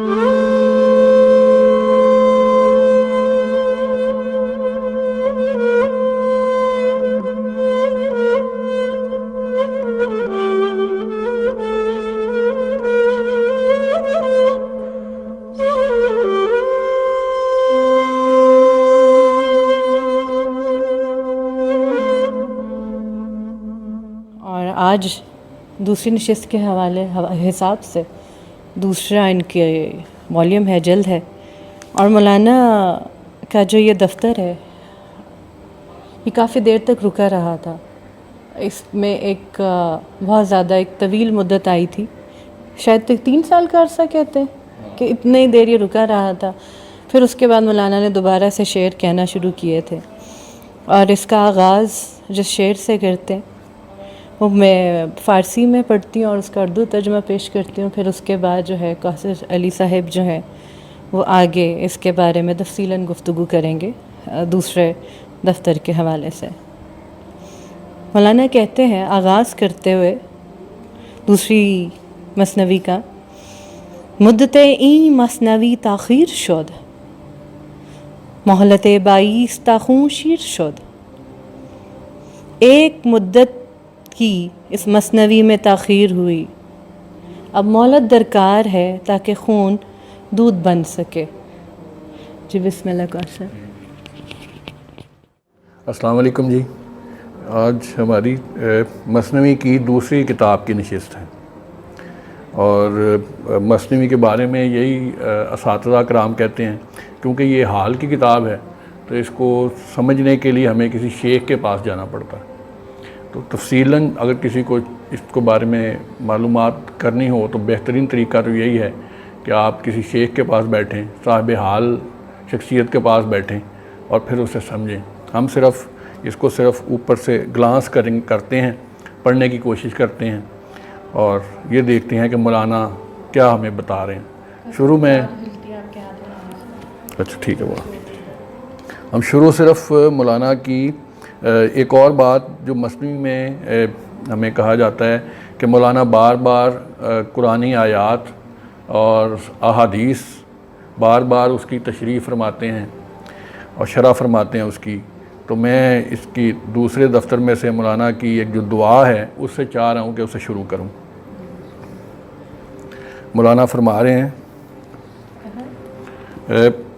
اور آج دوسری نشست کے حساب سے دوسرا ان کے والیوم ہے، جلد ہے، اور مولانا کا جو یہ دفتر ہے یہ کافی دیر تک رکا رہا تھا. اس میں ایک بہت زیادہ ایک طویل مدت آئی تھی، شاید 3 سال کا عرصہ کہتے ہیں کہ اتنی دیر یہ رکا رہا تھا. پھر اس کے بعد مولانا نے دوبارہ سے شعر کہنا شروع کیے تھے، اور اس کا آغاز جس شعر سے کرتے ہیں وہ میں فارسی میں پڑھتی ہوں اور اس کا اردو ترجمہ پیش کرتی ہوں. پھر اس کے بعد جو ہے کوثر علی صاحب جو ہیں وہ آگے اس کے بارے میں تفصیلاً گفتگو کریں گے دوسرے دفتر کے حوالے سے. مولانا کہتے ہیں آغاز کرتے ہوئے دوسری مثنوی کا، مدت این مثنوی تاخیر شد، مہلت 22 تا خون شیر شد. ایک مدت کی اس مثنوی میں تاخیر ہوئی، اب مہلت درکار ہے تاکہ خون دودھ بن سکے. جی بسم اللہ کوثر. السلام علیکم جی. آج ہماری مثنوی کی دوسری کتاب کی نشست ہے، اور مثنوی کے بارے میں یہی اساتذہ کرام کہتے ہیں کیونکہ یہ حال کی کتاب ہے تو اس کو سمجھنے کے لیے ہمیں کسی شیخ کے پاس جانا پڑتا ہے. تو تفصیلاً اگر کسی کو اس کو بارے میں معلومات کرنی ہو تو بہترین طریقہ تو یہی ہے کہ آپ کسی شیخ کے پاس بیٹھیں، صاحب حال شخصیت کے پاس بیٹھیں اور پھر اسے سمجھیں. ہم صرف اس کو صرف اوپر سے گلانس کرتے ہیں، پڑھنے کی کوشش کرتے ہیں اور یہ دیکھتے ہیں کہ مولانا کیا ہمیں بتا رہے ہیں. شروع میں اچھا ٹھیک ہے، وہ ہم شروع صرف مولانا کی ایک اور بات جو مثنوی میں ہمیں کہا جاتا ہے کہ مولانا بار بار قرآنی آیات اور احادیث بار بار اس کی تشریح فرماتے ہیں اور شرح فرماتے ہیں اس کی. تو میں اس کی دوسرے دفتر میں سے مولانا کی ایک جو دعا ہے اس سے چاہ رہا ہوں کہ اسے شروع کروں. مولانا فرما رہے ہیں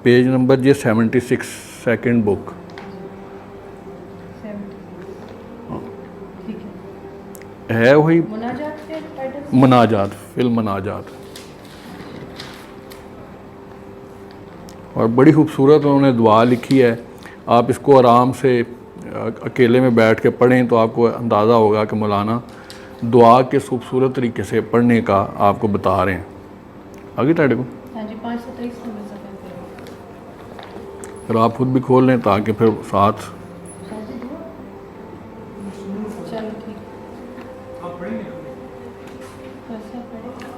پیج نمبر جی 76 سیکنڈ بک ہے، وہی مناجات فی المناجات. اور بڑی خوبصورت انہوں نے دعا لکھی ہے. آپ اس کو آرام سے اکیلے میں بیٹھ کے پڑھیں تو آپ کو اندازہ ہوگا کہ مولانا دعا کس خوبصورت طریقے سے پڑھنے کا آپ کو بتا رہے ہیں. آگے تاڑے کو پھر آپ خود بھی کھول لیں تاکہ پھر ساتھ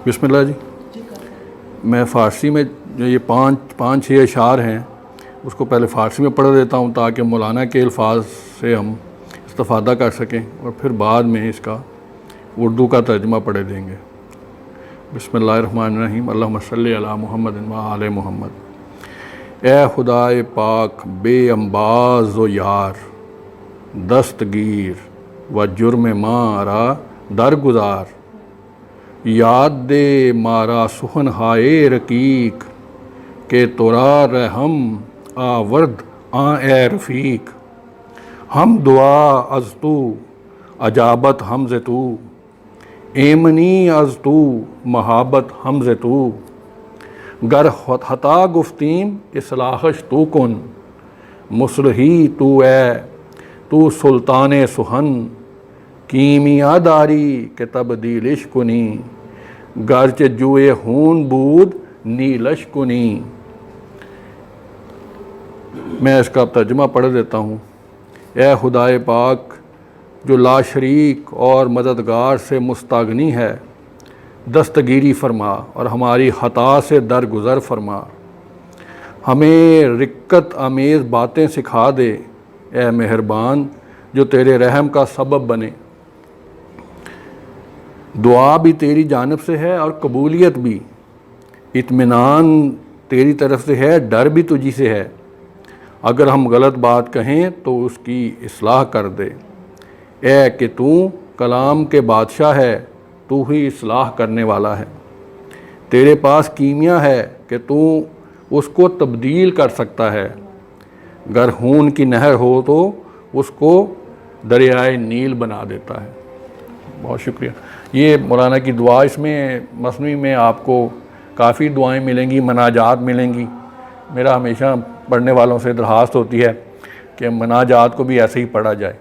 بسم اللہ جی. میں فارسی میں جو یہ 5-6 اشعار ہیں اس کو پہلے فارسی میں پڑھ دیتا ہوں تاکہ مولانا کے الفاظ سے ہم استفادہ کر سکیں اور پھر بعد میں اس کا اردو کا ترجمہ پڑھ دیں گے. بسم اللہ الرحمن الرحیم. اللہم صلی علی محمد و آل محمد. اے خدائے پاک بے انباز و یار، دستگیر و جرم مارا درگزار، یاد دے مارا سخن ہائے رقیق، کہ تورا رحم آورد آں اے رفیق. ہم دعا از تو اجابت ہم ز تو، ایمنی از تو محابت ہم ز تو. گر خطا گفتیم اصلاحش تو کن، مصلحی تو اے تو سلطان سخن. کیمیا داری کہ تبدیلش کنی، گرچہ جوئے خون بود نیلش کنی. میں اس کا ترجمہ پڑھ دیتا ہوں. اے خدائے پاک جو لا شریک اور مددگار سے مستغنی ہے، دستگیری فرما اور ہماری خطا سے درگزر فرما. ہمیں رقت آمیز باتیں سکھا دے اے مہربان جو تیرے رحم کا سبب بنے. دعا بھی تیری جانب سے ہے اور قبولیت بھی. اطمینان تیری طرف سے ہے، ڈر بھی تجھی سے ہے، اگر ہم غلط بات کہیں تو اس کی اصلاح کر دے، اے کہ تو کلام کے بادشاہ ہے، تو ہی اصلاح کرنے والا ہے، تیرے پاس کیمیا ہے کہ تو اس کو تبدیل کر سکتا ہے، گر خون کی نہر ہو تو اس کو دریائے نیل بنا دیتا ہے۔ بہت شکریہ۔ یہ مولانا کی دعا، اس میں مثنوی میں آپ کو کافی دعائیں ملیں گی، مناجات ملیں گی۔ میرا ہمیشہ پڑھنے والوں سے درخواست ہوتی ہے کہ مناجات کو بھی ایسے ہی پڑھا جائے۔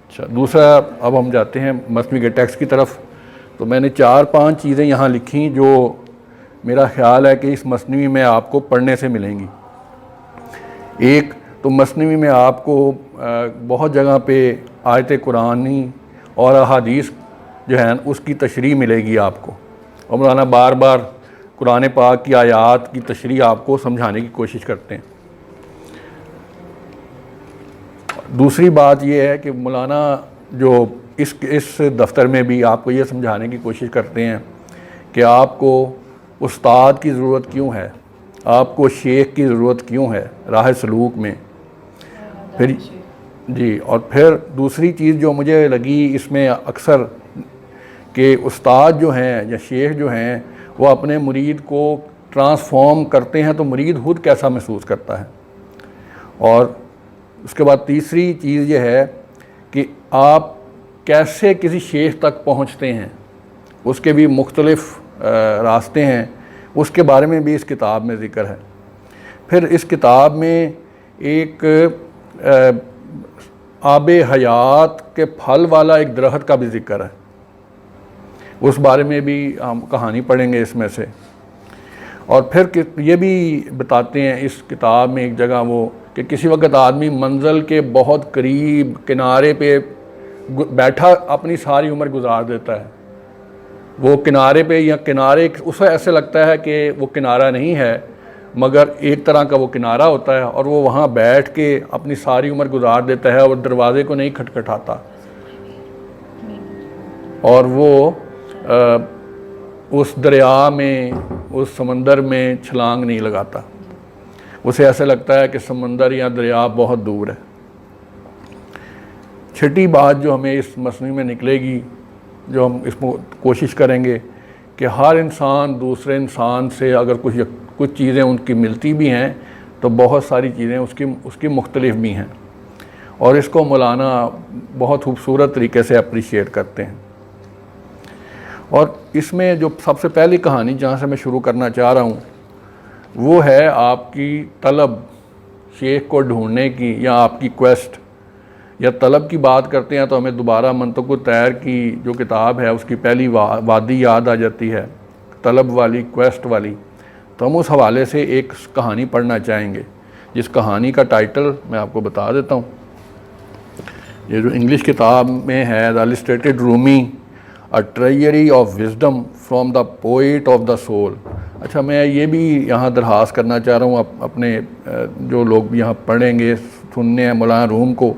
اچھا، دوسرا اب ہم جاتے ہیں مثنوی کے ٹیکسٹ کی طرف۔ تو میں نے 4-5 چیزیں یہاں لکھیں جو میرا خیال ہے کہ اس مثنوی میں آپ کو پڑھنے سے ملیں گی۔ ایک تو مثنوی میں آپ کو بہت جگہ پہ آیت قرآنی اور احادیث جو ہیں اس کی تشریح ملے گی آپ کو، اور مولانا بار بار قرآن پاک کی آیات کی تشریح آپ کو سمجھانے کی کوشش کرتے ہیں۔ دوسری بات یہ ہے کہ مولانا جو اس دفتر میں بھی آپ کو یہ سمجھانے کی کوشش کرتے ہیں کہ آپ کو استاد کی ضرورت کیوں ہے، آپ کو شیخ کی ضرورت کیوں ہے راہ سلوک میں۔ پھر جی، اور پھر دوسری چیز جو مجھے لگی اس میں اکثر کہ استاد جو ہیں یا شیخ جو ہیں وہ اپنے مرید کو ٹرانسفارم کرتے ہیں تو مرید خود کیسا محسوس کرتا ہے۔ اور اس کے بعد تیسری چیز یہ ہے کہ آپ کیسے کسی شیخ تک پہنچتے ہیں، اس کے بھی مختلف راستے ہیں، اس کے بارے میں بھی اس کتاب میں ذکر ہے۔ پھر اس کتاب میں ایک آب حیات کے پھل والا ایک درخت کا بھی ذکر ہے، اس بارے میں بھی ہم کہانی پڑھیں گے اس میں سے۔ اور پھر یہ بھی بتاتے ہیں اس کتاب میں ایک جگہ وہ کہ کسی وقت آدمی منزل کے بہت قریب کنارے پہ بیٹھا اپنی ساری عمر گزار دیتا ہے، وہ کنارے پہ یا کنارے اسے ایسے لگتا ہے کہ وہ کنارہ نہیں ہے مگر ایک طرح کا وہ کنارہ ہوتا ہے، اور وہ وہاں بیٹھ کے اپنی ساری عمر گزار دیتا ہے اور دروازے کو نہیں کھٹکھٹاتا، اور وہ اس دریا میں اس سمندر میں چھلانگ نہیں لگاتا، اسے ایسے لگتا ہے کہ سمندر یا دریا بہت دور ہے۔ چھٹی بات جو ہمیں اس مثنوی میں نکلے گی، جو ہم اس میں کوشش کریں گے کہ ہر انسان دوسرے انسان سے اگر کچھ چیزیں ان کی ملتی بھی ہیں تو بہت ساری چیزیں اس کی مختلف بھی ہیں، اور اس کو مولانا بہت خوبصورت طریقے سے اپریشیٹ کرتے ہیں۔ اور اس میں جو سب سے پہلی کہانی جہاں سے میں شروع کرنا چاہ رہا ہوں وہ ہے آپ کی طلب شیخ کو ڈھونڈنے کی، یا آپ کی کویسٹ یا طلب کی بات کرتے ہیں تو ہمیں دوبارہ منطق الطیر کی جو کتاب ہے اس کی پہلی وادی یاد آ جاتی ہے، طلب والی، کویسٹ والی۔ تو ہم اس حوالے سے ایک کہانی پڑھنا چاہیں گے، جس کہانی کا ٹائٹل میں آپ کو بتا دیتا ہوں۔ یہ جو انگلش کتاب میں ہے the illustrated Rumi a treasury of wisdom from the poet of the soul. اچھا، میں یہ بھی یہاں درخواست کرنا چاہ رہا ہوں اپنے جو لوگ یہاں پڑھیں گے سننے ہیں مولانا روم کو،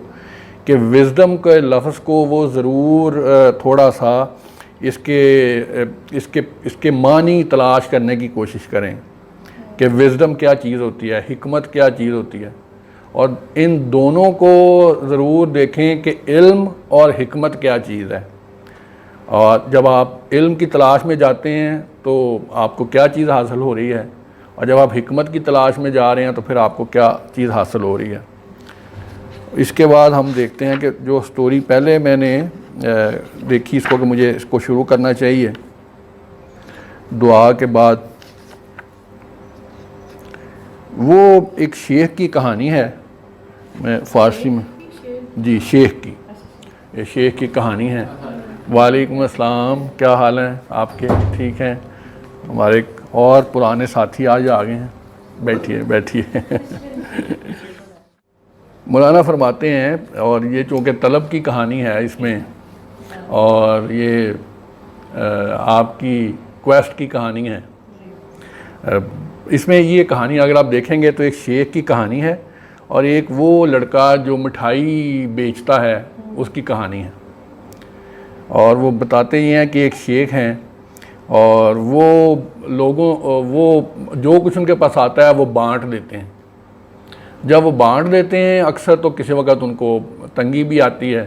کہ وزڈم کے لفظ کو وہ ضرور تھوڑا سا اس کے معنی تلاش کرنے کی کوشش کریں کہ وزڈم کیا چیز ہوتی ہے، حکمت کیا چیز ہوتی ہے، اور ان دونوں کو ضرور دیکھیں کہ علم اور حکمت کیا چیز ہے۔ اور جب آپ علم کی تلاش میں جاتے ہیں تو آپ کو کیا چیز حاصل ہو رہی ہے، اور جب آپ حکمت کی تلاش میں جا رہے ہیں تو پھر آپ کو کیا چیز حاصل ہو رہی ہے۔ اس کے بعد ہم دیکھتے ہیں کہ جو سٹوری پہلے میں نے دیکھی اس کو کہ مجھے اس کو شروع کرنا چاہیے دعا کے بعد، وہ ایک شیخ کی کہانی ہے، میں فارسی میں جی شیخ کی، یہ شیخ کی کہانی ہے۔ وعلیکم السلام، کیا حال ہیں آپ کے؟ ٹھیک ہیں؟ ہمارے ایک اور پرانے ساتھی آج آ گئے ہیں، بیٹھیے۔ مولانا فرماتے ہیں، اور یہ چونکہ طلب کی کہانی ہے اس میں، اور یہ آپ کی کویسٹ کی کہانی ہے، اس میں یہ کہانی اگر آپ دیکھیں گے تو ایک شیخ کی کہانی ہے اور ایک وہ لڑکا جو مٹھائی بیچتا ہے اس کی کہانی ہے۔ اور وہ بتاتے ہی ہیں کہ ایک شیخ ہیں، اور وہ لوگوں وہ جو کچھ ان کے پاس آتا ہے وہ بانٹ دیتے ہیں. جب وہ بانٹ دیتے ہیں اکثر تو کسی وقت ان کو تنگی بھی آتی ہے,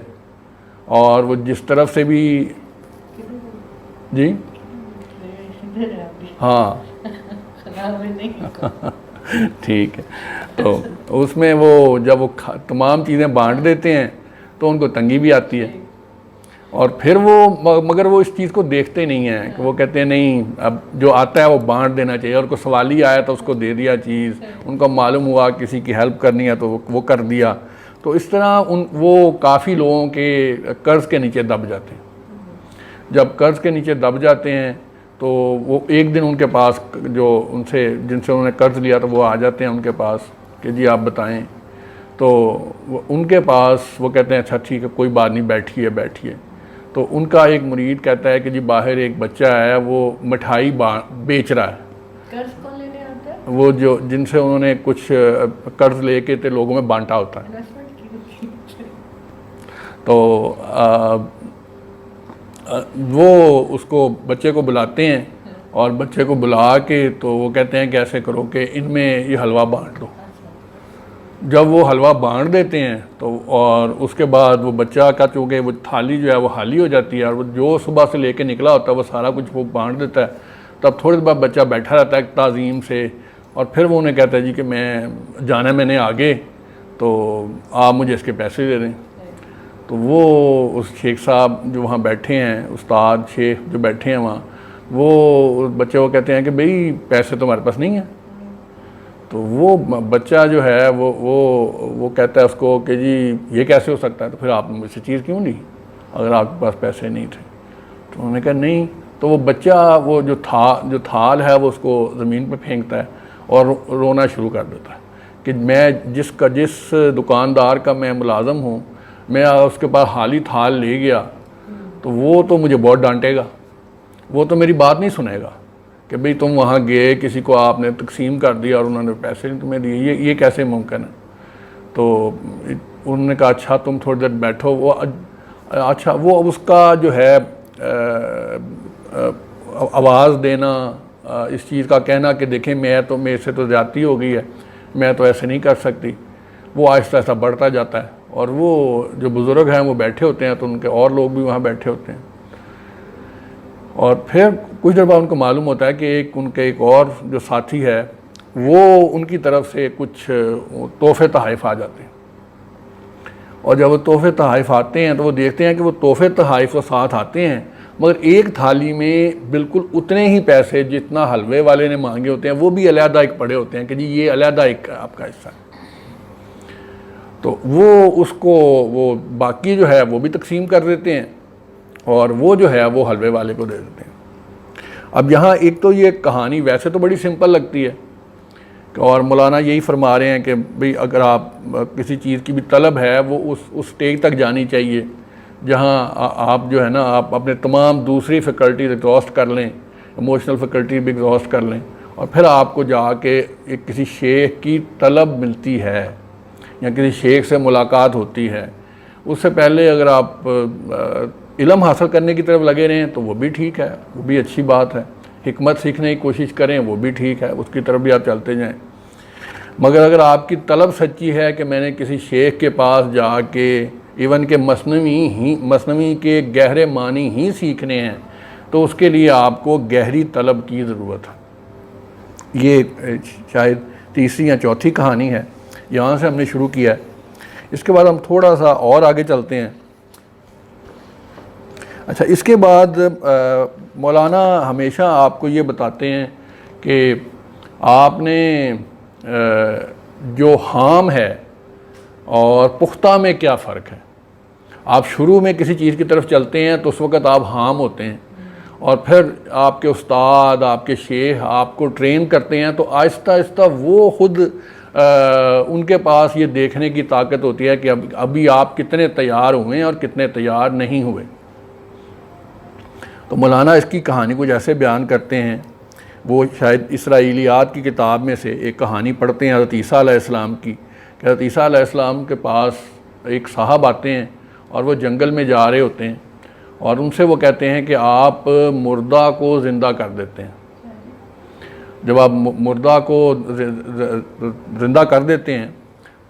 اور وہ جس طرف سے بھی جی ہاں ٹھیک ہے. تو اس میں وہ جب وہ تمام چیزیں بانٹ دیتے ہیں تو ان کو تنگی بھی آتی ہے, اور پھر وہ مگر وہ اس چیز کو دیکھتے نہیں ہیں کہ وہ کہتے ہیں نہیں اب جو آتا ہے وہ بانٹ دینا چاہیے, اور کوئی سوال ہی آیا تو اس کو دے دیا چیز, ان کو معلوم ہوا کسی کی ہیلپ کرنی ہے تو وہ کر دیا. تو اس طرح وہ کافی لوگوں کے قرض کے نیچے دب جاتے ہیں. جب قرض کے نیچے دب جاتے ہیں تو وہ ایک دن ان کے پاس جو جن سے انہوں نے قرض لیا تو وہ آ جاتے ہیں ان کے پاس کہ جی آپ بتائیں. تو ان کے پاس وہ کہتے ہیں اچھا ٹھیک ہے کوئی بات نہیں, بیٹھیے. تو ان کا ایک مرید کہتا ہے کہ جی باہر ایک بچہ ہے وہ مٹھائی بیچ رہا ہے. قرض کون لینے آتا ہے؟ وہ جو جن سے انہوں نے کچھ قرض لے کے لوگوں میں بانٹا ہوتا ہے. تو وہ اس کو بچے کو بلاتے ہیں, اور بچے کو بلا کے تو وہ کہتے ہیں کہ ایسے کرو کہ ان میں یہ حلوہ بانٹ دو. جب وہ حلوہ بانٹ دیتے ہیں تو اور اس کے بعد وہ بچہ کا چونکہ وہ تھالی جو ہے وہ خالی ہو جاتی ہے, اور وہ جو صبح سے لے کے نکلا ہوتا ہے وہ سارا کچھ وہ بانٹ دیتا ہے. تب تھوڑی دیر بعد بچہ بیٹھا رہتا ہے تعظیم سے, اور پھر وہ انہیں کہتا ہے جی کہ میں نے آگے تو آپ مجھے اس کے پیسے دے دیں. تو وہ اس شیخ صاحب جو وہاں بیٹھے ہیں, استاد شیخ جو بیٹھے ہیں وہاں, وہ بچے کو کہتے ہیں کہ بھئی پیسے تو ہمارے پاس نہیں ہیں. تو وہ بچہ جو ہے وہ کہتا ہے اس کو کہ جی یہ کیسے ہو سکتا ہے, تو پھر آپ نے مجھ سے چیز کیوں لی اگر آپ کے پاس پیسے نہیں تھے. تو انہوں نے کہا نہیں. تو وہ بچہ وہ جو تھال ہے وہ اس کو زمین پہ پھینکتا ہے اور رونا شروع کر دیتا ہے کہ میں جس دکاندار کا میں ملازم ہوں, میں اس کے پاس خالی تھال لے گیا تو وہ تو مجھے بہت ڈانٹے گا, وہ تو میری بات نہیں سنے گا کہ بھئی تم وہاں گئے, کسی کو آپ نے تقسیم کر دیا اور انہوں نے پیسے نہیں تمہیں دیے, یہ کیسے ممکن ہے. تو انہوں نے کہا اچھا تم تھوڑی دیر بیٹھو. وہ اچھا وہ اس کا جو ہے آواز دینا, اس چیز کا کہنا کہ دیکھیں میرے سے تو زیادتی ہو گئی ہے, میں تو ایسے نہیں کر سکتی, وہ آہستہ آہستہ بڑھتا جاتا ہے. اور وہ جو بزرگ ہیں وہ بیٹھے ہوتے ہیں تو ان کے اور لوگ بھی وہاں بیٹھے ہوتے ہیں, اور پھر کچھ دیر بعد ان کو معلوم ہوتا ہے کہ ان کے ایک اور جو ساتھی ہے وہ ان کی طرف سے کچھ تحفے تحائف آ جاتے ہیں. اور جب وہ تحفے تحائف آتے ہیں تو وہ دیکھتے ہیں کہ وہ تحفے تحائف تو ساتھ آتے ہیں مگر ایک تھالی میں بالکل اتنے ہی پیسے جتنا حلوے والے نے مانگے ہوتے ہیں وہ بھی علیحدہ ایک پڑے ہوتے ہیں کہ جی یہ علیحدہ ایک آپ کا حصہ ہے. تو وہ اس کو وہ باقی جو ہے وہ بھی تقسیم کر دیتے ہیں, اور وہ جو ہے وہ حلوے والے کو دے دیتے ہیں. اب یہاں ایک تو یہ کہانی ویسے تو بڑی سمپل لگتی ہے, اور مولانا یہی فرما رہے ہیں کہ بھئی اگر آپ کسی چیز کی بھی طلب ہے وہ اس سٹیج تک جانی چاہیے جہاں آپ جو ہے نا آپ اپنے تمام دوسری فیکلٹیز ایگزاسٹ کر لیں, ایموشنل فیکلٹی بھی ایگزاسٹ کر لیں, اور پھر آپ کو جا کے ایک کسی شیخ کی طلب ملتی ہے یا کسی شیخ سے ملاقات ہوتی ہے. اس سے پہلے اگر آپ علم حاصل کرنے کی طرف لگے رہیں تو وہ بھی ٹھیک ہے, وہ بھی اچھی بات ہے. حکمت سیکھنے کی کوشش کریں وہ بھی ٹھیک ہے, اس کی طرف بھی آپ چلتے جائیں. مگر اگر آپ کی طلب سچی ہے کہ میں نے کسی شیخ کے پاس جا کے ایون کہ مثنوی کے گہرے معنی ہی سیکھنے ہیں تو اس کے لیے آپ کو گہری طلب کی ضرورت ہے. یہ شاید تیسری یا چوتھی کہانی ہے, یہاں سے ہم نے شروع کیا ہے. اس کے بعد ہم تھوڑا سا اور آگے چلتے ہیں. اچھا, اس کے بعد مولانا ہمیشہ آپ کو یہ بتاتے ہیں کہ آپ نے جو حام ہے اور پختہ میں کیا فرق ہے. آپ شروع میں کسی چیز کی طرف چلتے ہیں تو اس وقت آپ حام ہوتے ہیں, اور پھر آپ کے استاد آپ کے شیخ آپ کو ٹرین کرتے ہیں تو آہستہ آہستہ وہ خود ان کے پاس یہ دیکھنے کی طاقت ہوتی ہے کہ ابھی آپ کتنے تیار ہوئے ہیں اور کتنے تیار نہیں ہوئے. تو مولانا اس کی کہانی کچھ ایسے بیان کرتے ہیں, وہ شاید اسرائیلیات کی کتاب میں سے ایک کہانی پڑھتے ہیں حضرت عیسیٰ علیہ السلام کی, کہ حضرت عیسیٰ علیہ السلام کے پاس ایک صاحب آتے ہیں اور وہ جنگل میں جا رہے ہوتے ہیں, اور ان سے وہ کہتے ہیں کہ آپ مردہ کو زندہ کر دیتے ہیں. جب آپ مردہ کو زندہ کر دیتے ہیں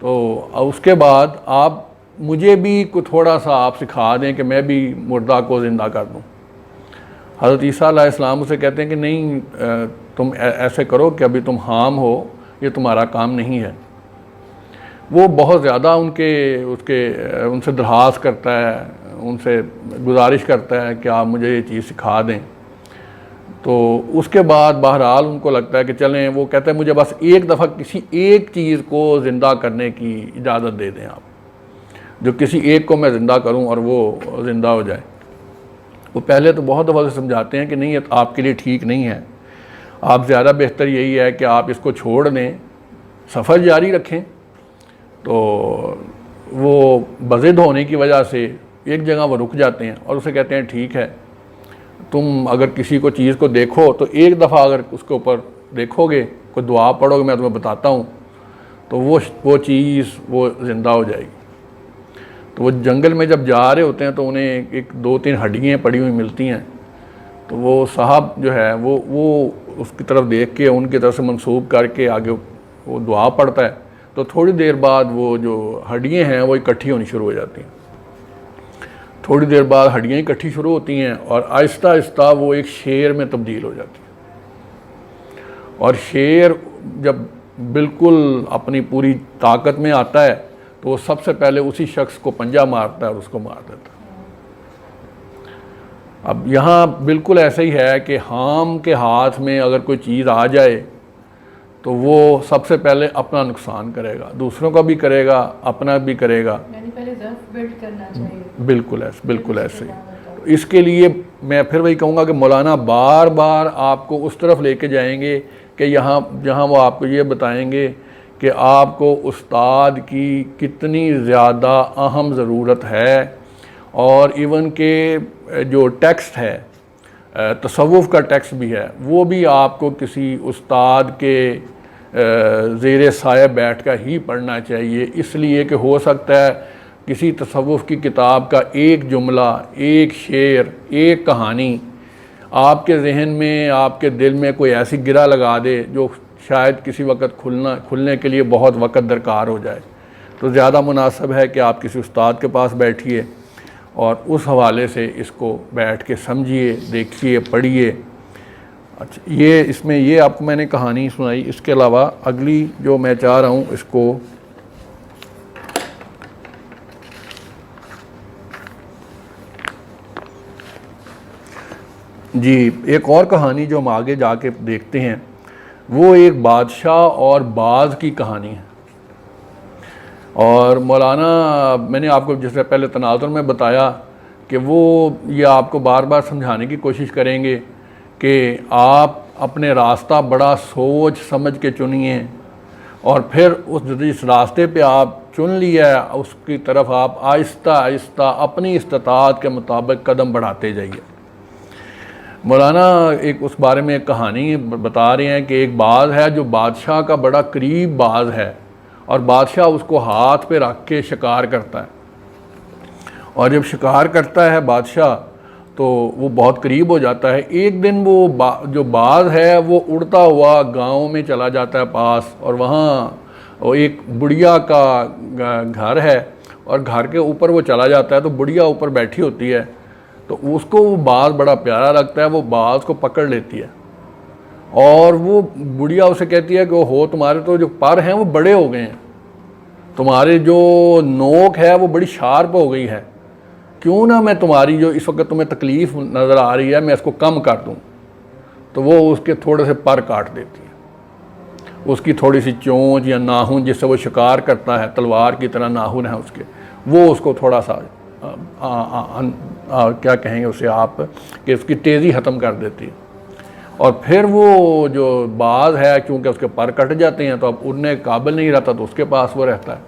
تو اس کے بعد آپ مجھے بھی تھوڑا سا آپ سکھا دیں کہ میں بھی مردہ کو زندہ کر دوں. حضرت عیسیٰ علیہ السلام اسے کہتے ہیں کہ نہیں، تم ایسے کرو کہ ابھی تم حام ہو، یہ تمہارا کام نہیں ہے. وہ بہت زیادہ ان سے درخواست کرتا ہے، ان سے گزارش کرتا ہے کہ آپ مجھے یہ چیز سکھا دیں. تو اس کے بعد بہرحال ان کو لگتا ہے کہ چلیں، وہ کہتے ہیں مجھے بس ایک دفعہ کسی ایک چیز کو زندہ کرنے کی اجازت دے دیں آپ، جو کسی ایک کو میں زندہ کروں اور وہ زندہ ہو جائے. وہ پہلے تو بہت دفعہ سے سمجھاتے ہیں کہ نہیں، یہ آپ کے لیے ٹھیک نہیں ہے، آپ زیادہ بہتر یہی ہے کہ آپ اس کو چھوڑ دیں، سفر جاری رکھیں. تو وہ بضد ہونے کی وجہ سے ایک جگہ وہ رک جاتے ہیں اور اسے کہتے ہیں ٹھیک ہے، تم اگر کسی کو چیز کو دیکھو تو ایک دفعہ اگر اس کے اوپر دیکھو گے، کوئی دعا پڑھو گے، میں تمہیں بتاتا ہوں، تو وہ چیز وہ زندہ ہو جائے گی. تو وہ جنگل میں جب جا رہے ہوتے ہیں تو انہیں ایک 2-3 ہڈیاں پڑی ہوئی ملتی ہیں. تو وہ صاحب جو ہے وہ اس کی طرف دیکھ کے ان کی طرف سے منسوب کر کے آگے وہ دعا پڑھتا ہے. تو تھوڑی دیر بعد وہ جو ہڈیاں ہیں وہ اکٹھی ہونی شروع ہو جاتی ہیں. تھوڑی دیر بعد ہڈیاں اکٹھی شروع ہوتی ہیں اور آہستہ آہستہ وہ ایک شیر میں تبدیل ہو جاتی ہے. اور شیر جب بالکل اپنی پوری طاقت میں آتا ہے تو وہ سب سے پہلے اسی شخص کو پنجہ مارتا ہے اور اس کو مار دیتا ہے. اب یہاں بالکل ایسا ہی ہے کہ حام کے ہاتھ میں اگر کوئی چیز آ جائے تو وہ سب سے پہلے اپنا نقصان کرے گا، دوسروں کا بھی کرے گا، اپنا بھی کرے گا. یعنی پہلے ضعف بلڈ کرنا چاہیے. بالکل ایسے ہی. اس کے لیے میں پھر وہی کہوں گا کہ مولانا بار بار آپ کو اس طرف لے کے جائیں گے کہ جہاں وہ آپ کو یہ بتائیں گے کہ آپ کو استاد کی کتنی زیادہ اہم ضرورت ہے. اور ایون کہ جو ٹیکسٹ ہے، تصوف کا ٹیکسٹ بھی ہے، وہ بھی آپ کو کسی استاد کے زیر سایہ بیٹھ کر ہی پڑھنا چاہیے. اس لیے کہ ہو سکتا ہے کسی تصوف کی کتاب کا ایک جملہ، ایک شعر، ایک کہانی آپ کے ذہن میں، آپ کے دل میں کوئی ایسی گرہ لگا دے جو شاید کسی وقت کھلنے کے لیے بہت وقت درکار ہو جائے. تو زیادہ مناسب ہے کہ آپ کسی استاد کے پاس بیٹھیے اور اس حوالے سے اس کو بیٹھ کے سمجھیے، دیکھیے، پڑھیے. اچھا، اس میں یہ آپ کو میں نے کہانی سنائی. اس کے علاوہ اگلی جو میں چاہ رہا ہوں اس کو جی ایک اور کہانی جو ہم آگے جا کے دیکھتے ہیں وہ ایک بادشاہ اور باز کی کہانی ہے. اور مولانا میں نے آپ کو جس سے پہلے تناظر میں بتایا کہ وہ یہ آپ کو بار بار سمجھانے کی کوشش کریں گے کہ آپ اپنے راستہ بڑا سوچ سمجھ کے چنیے اور پھر جس راستے پہ آپ چن لیا ہے اس کی طرف آپ آہستہ آہستہ اپنی استطاعت کے مطابق قدم بڑھاتے جائیے. مولانا ایک اس بارے میں ایک کہانی بتا رہے ہیں کہ ایک باز ہے جو بادشاہ کا بڑا قریب باز ہے اور بادشاہ اس کو ہاتھ پہ رکھ کے شکار کرتا ہے. اور جب شکار کرتا ہے بادشاہ تو وہ بہت قریب ہو جاتا ہے. ایک دن وہ جو باز ہے وہ اڑتا ہوا گاؤں میں چلا جاتا ہے پاس، اور وہاں ایک بڑھیا کا گھر ہے اور گھر کے اوپر وہ چلا جاتا ہے تو بڑھیا اوپر بیٹھی ہوتی ہے. تو اس کو وہ باز بڑا پیارا لگتا ہے، وہ باز کو پکڑ لیتی ہے اور وہ بڑھیا اسے کہتی ہے کہ ہو تمہارے تو جو پر ہیں وہ بڑے ہو گئے ہیں، تمہارے جو نوک ہے وہ بڑی شارپ ہو گئی ہے، کیوں نہ میں تمہاری جو اس وقت تمہیں تکلیف نظر آ رہی ہے میں اس کو کم کر دوں. تو وہ اس کے تھوڑے سے پر کاٹ دیتی ہے. اس کی تھوڑی سی چونچ یا ناخن جس سے وہ شکار کرتا ہے، تلوار کی طرح ناخن ہے اس کے، وہ اس کو تھوڑا سا کیا کہیں گے اسے آپ کہ اس کی تیزی ختم کر دیتی ہے. اور پھر وہ جو باز ہے کیونکہ اس کے پر کٹ جاتے ہیں تو اب اڑنے قابل نہیں رہتا تو اس کے پاس وہ رہتا ہے.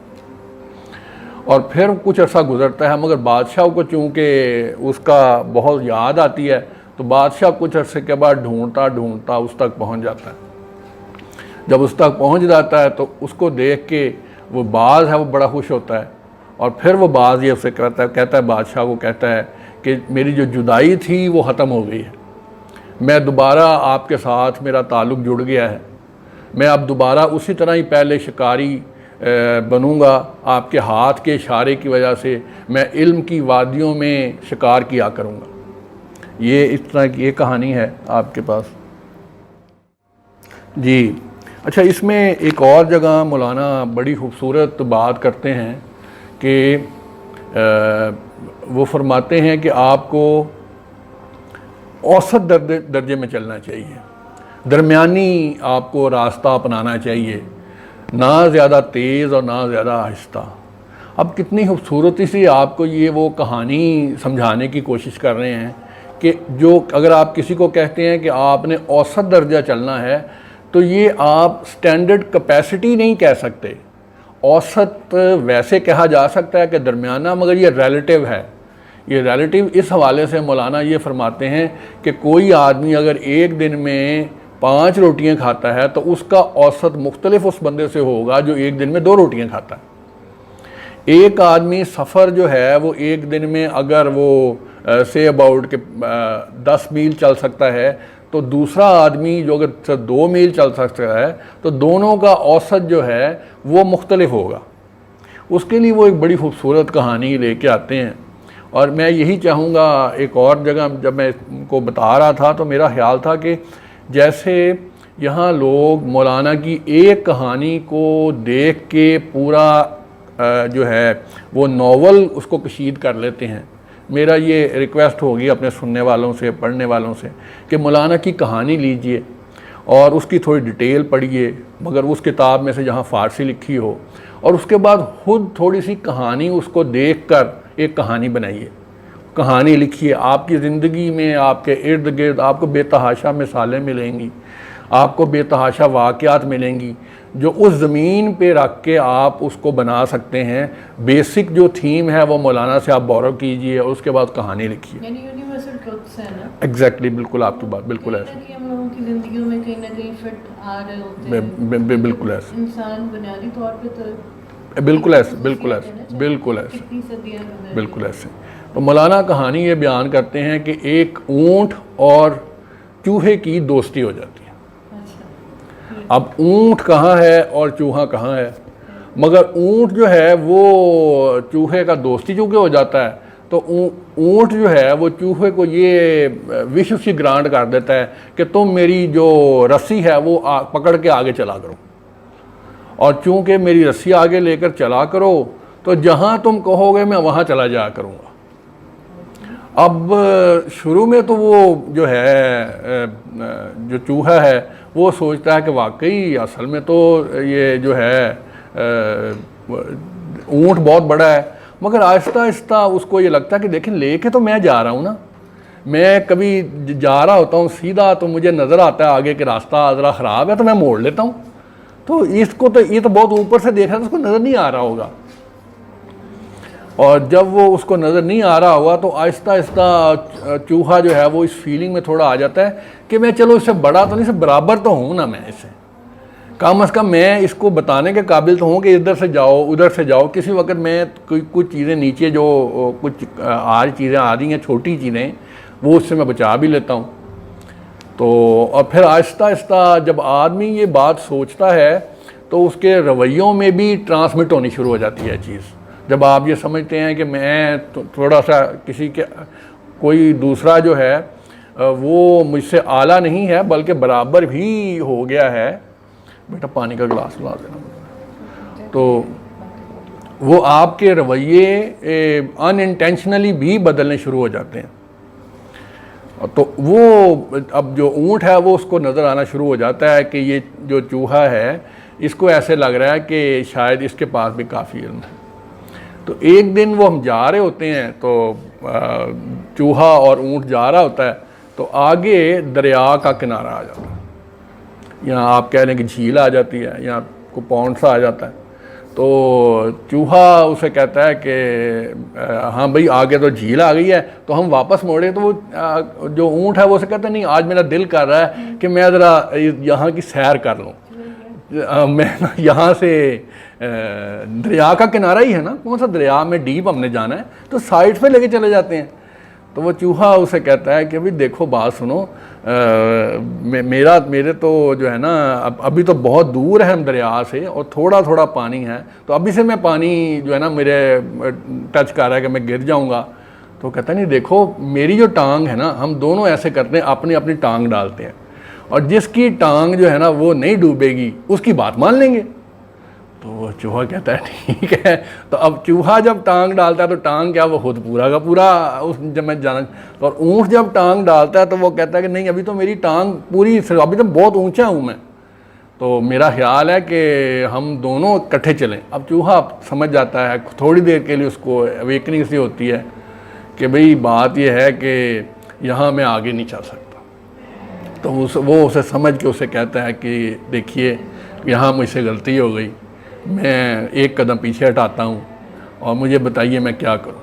اور پھر کچھ عرصہ گزرتا ہے مگر بادشاہ کو چونکہ اس کا بہت یاد آتی ہے تو بادشاہ کچھ عرصے کے بعد ڈھونڈتا اس تک پہنچ جاتا ہے. جب اس تک پہنچ جاتا ہے تو اس کو دیکھ کے وہ باز ہے وہ بڑا خوش ہوتا ہے اور پھر وہ باز یہ اسے کہتا ہے بادشاہ کو کہتا ہے کہ میری جو جدائی تھی وہ ختم ہو گئی ہے، میں دوبارہ آپ کے ساتھ میرا تعلق جڑ گیا ہے، میں اب دوبارہ اسی طرح ہی پہلے شکاری بنوں گا، آپ کے ہاتھ کے اشارے کی وجہ سے میں علم کی وادیوں میں شکار کیا کروں گا۔ یہ اس طرح کی ایک کہانی ہے آپ کے پاس۔ جی اچھا، اس میں ایک اور جگہ مولانا بڑی خوبصورت بات کرتے ہیں کہ وہ فرماتے ہیں کہ آپ کو اوسط درجے میں چلنا چاہیے، درمیانی آپ کو راستہ اپنانا چاہیے، نہ زیادہ تیز اور نہ زیادہ آہستہ۔ اب کتنی خوبصورتی سے آپ کو یہ وہ کہانی سمجھانے کی کوشش کر رہے ہیں کہ جو اگر آپ کسی کو کہتے ہیں کہ آپ نے اوسط درجہ چلنا ہے تو یہ آپ سٹینڈرڈ کیپیسٹی نہیں کہہ سکتے۔ اوسط ویسے کہا جا سکتا ہے کہ درمیانہ، مگر یہ ریلیٹیو ہے۔ یہ ریلیٹیو اس حوالے سے مولانا یہ فرماتے ہیں کہ کوئی آدمی اگر ایک دن میں 5 روٹیاں کھاتا ہے تو اس کا اوسط مختلف اس بندے سے ہوگا جو ایک دن میں 2 روٹیاں کھاتا ہے۔ ایک آدمی سفر جو ہے وہ ایک دن میں اگر وہ سے اباؤٹ کہ 10 میل چل سکتا ہے تو دوسرا آدمی جو اگر 2 میل چل سکتا ہے تو دونوں کا اوسط جو ہے وہ مختلف ہوگا۔ اس کے لیے وہ ایک بڑی خوبصورت کہانی لے کے آتے ہیں، اور میں یہی چاہوں گا، ایک اور جگہ جب میں ان کو بتا رہا تھا تو میرا خیال تھا کہ جیسے یہاں لوگ مولانا کی ایک کہانی کو دیکھ کے پورا جو ہے وہ ناول اس کو کشید کر لیتے ہیں، میرا یہ ریکویسٹ ہوگی اپنے سننے والوں سے، پڑھنے والوں سے کہ مولانا کی کہانی لیجئے اور اس کی تھوڑی ڈیٹیل پڑھیے، مگر اس کتاب میں سے جہاں فارسی لکھی ہو، اور اس کے بعد خود تھوڑی سی کہانی اس کو دیکھ کر ایک کہانی بنائیے، کہانی لکھیے۔ آپ کی زندگی میں آپ کے ارد گرد آپ کو بے تحاشا مثالیں ملیں گی، آپ کو بے تحاشا واقعات ملیں گی جو اس زمین پہ رکھ کے آپ اس کو بنا سکتے ہیں۔ بیسک جو تھیم ہے وہ مولانا سے آپ بورو کیجئے اور اس کے بعد کہانی لکھیے۔ یعنی یونیورسل ٹروتھس ہیں نا؟ ایگزیکٹلی، بالکل آپ کی بات بالکل ایسے، ہم لوگوں کی زندگیوں میں کہیں نہ کہیں فٹ آ رہے ہوتے ہیں، بالکل ایسے، انسان بنیادی طور پہ تو بالکل ایسے، بالکل ایسے، بالکل ایسے، کتنی صدیاں گزر بالکل ایسے۔ تو مولانا کہانی یہ بیان کرتے ہیں کہ ایک اونٹ اور چوہے کی دوستی ہو جاتی ہے۔ اب اونٹ کہاں ہے اور چوہا کہاں ہے؟ مگر اونٹ جو ہے وہ چوہے کا دوستی چونکہ ہو جاتا ہے تو اونٹ جو ہے وہ چوہے کو یہ وش سی گرانٹ کر دیتا ہے کہ تم میری جو رسی ہے وہ پکڑ کے آگے چلا کرو، اور چونکہ میری رسی آگے لے کر چلا کرو تو جہاں تم کہو گے میں وہاں چلا جایا کروں گا۔ اب شروع میں تو وہ جو ہے جو چوہا ہے وہ سوچتا ہے کہ واقعی اصل میں تو یہ جو ہے اونٹ بہت بڑا ہے، مگر آہستہ آہستہ اس کو یہ لگتا ہے کہ دیکھیں لے کے تو میں جا رہا ہوں نا، میں کبھی جا رہا ہوتا ہوں سیدھا تو مجھے نظر آتا ہے آگے کہ راستہ ذرا خراب ہے تو میں موڑ لیتا ہوں، تو اس کو تو یہ تو بہت اوپر سے دیکھ رہا ہے تو اس کو نظر نہیں آ رہا ہوگا، اور جب وہ اس کو نظر نہیں آ رہا ہوگا تو آہستہ آہستہ چوہا جو ہے وہ اس فیلنگ میں تھوڑا آ جاتا ہے کہ میں چلو اس سے بڑا تو نہیں، سے برابر تو ہوں نا، میں اس سے کم از کم میں اس کو بتانے کے قابل تو ہوں کہ ادھر سے جاؤ ادھر سے جاؤ، کسی وقت میں کچھ چیزیں نیچے جو کچھ آج چیزیں آ رہی ہیں چھوٹی چیزیں وہ اس سے میں بچا بھی لیتا ہوں۔ تو اور پھر آہستہ آہستہ جب آدمی یہ بات سوچتا ہے تو اس کے رویوں میں بھی ٹرانسمٹ ہونی شروع ہو جاتی ہے چیز، جب آپ یہ سمجھتے ہیں کہ میں تھوڑا سا کسی کے کوئی دوسرا جو ہے وہ مجھ سے اعلیٰ نہیں ہے بلکہ برابر بھی ہو گیا ہے، بیٹا پانی کا گلاس لا دینا، تو وہ آپ کے رویے ان انٹینشنلی بھی بدلنے شروع ہو جاتے ہیں۔ تو وہ اب جو اونٹ ہے وہ اس کو نظر آنا شروع ہو جاتا ہے کہ یہ جو چوہا ہے اس کو ایسے لگ رہا ہے کہ شاید اس کے پاس بھی کافی علم ہے۔ تو ایک دن وہ ہم جا رہے ہوتے ہیں تو چوہا اور اونٹ جا رہا ہوتا ہے تو آگے دریا کا کنارہ آ جاتا ہے، یہاں آپ کہہ لیں کہ جھیل آ جاتی ہے یا کو پونڈ سا آ جاتا ہے، تو چوہا اسے کہتا ہے کہ ہاں بھائی آگے تو جھیل آ گئی ہے تو ہم واپس موڑے، تو وہ جو اونٹ ہے وہ اسے کہتا ہے نہیں آج میرا دل کر رہا ہے کہ میں ذرا یہاں کی سیر کر لوں، میں یہاں سے دریا کا کنارہ ہی ہے نا، کون سا دریا میں ڈیپ ہم نے جانا ہے، تو سائڈ پہ لے کے چلے جاتے ہیں۔ تو وہ چوہا اسے کہتا ہے کہ ابھی دیکھو بات سنو، میرے تو جو ہے نا ابھی تو بہت دور ہے ہم دریا سے اور تھوڑا تھوڑا پانی ہے، تو ابھی سے میں پانی جو ہے نا میرے ٹچ کر رہا ہے کہ میں گر جاؤں گا۔ تو کہتا ہے نہیں دیکھو میری جو ٹانگ ہے نا، ہم دونوں ایسے کرتے ہیں، اپنی اپنی ٹانگ ڈالتے ہیں، اور جس کی ٹانگ جو ہے نا وہ نہیں ڈوبے گی اس کی بات مان لیں گے۔ تو وہ چوہا کہتا ہے ٹھیک ہے۔ تو اب چوہا جب ٹانگ ڈالتا ہے تو ٹانگ کیا وہ خود پورا کا پورا اس جب میں جانا، اور اونٹ جب ٹانگ ڈالتا ہے تو وہ کہتا ہے کہ نہیں ابھی تو میری ٹانگ پوری، ابھی تو بہت اونچا ہوں میں، تو میرا خیال ہے کہ ہم دونوں اکٹھے چلیں۔ اب چوہا سمجھ جاتا ہے، تھوڑی دیر کے لیے اس کو اویکننگ سی ہوتی ہے کہ بھئی بات یہ ہے کہ یہاں میں آگے نہیں چل سکتا۔ تو وہ اسے سمجھ کے اسے کہتا ہے کہ دیکھیے یہاں مجھ سے غلطی ہو گئی، میں ایک قدم پیچھے ہٹاتا ہوں اور مجھے بتائیے میں کیا کروں۔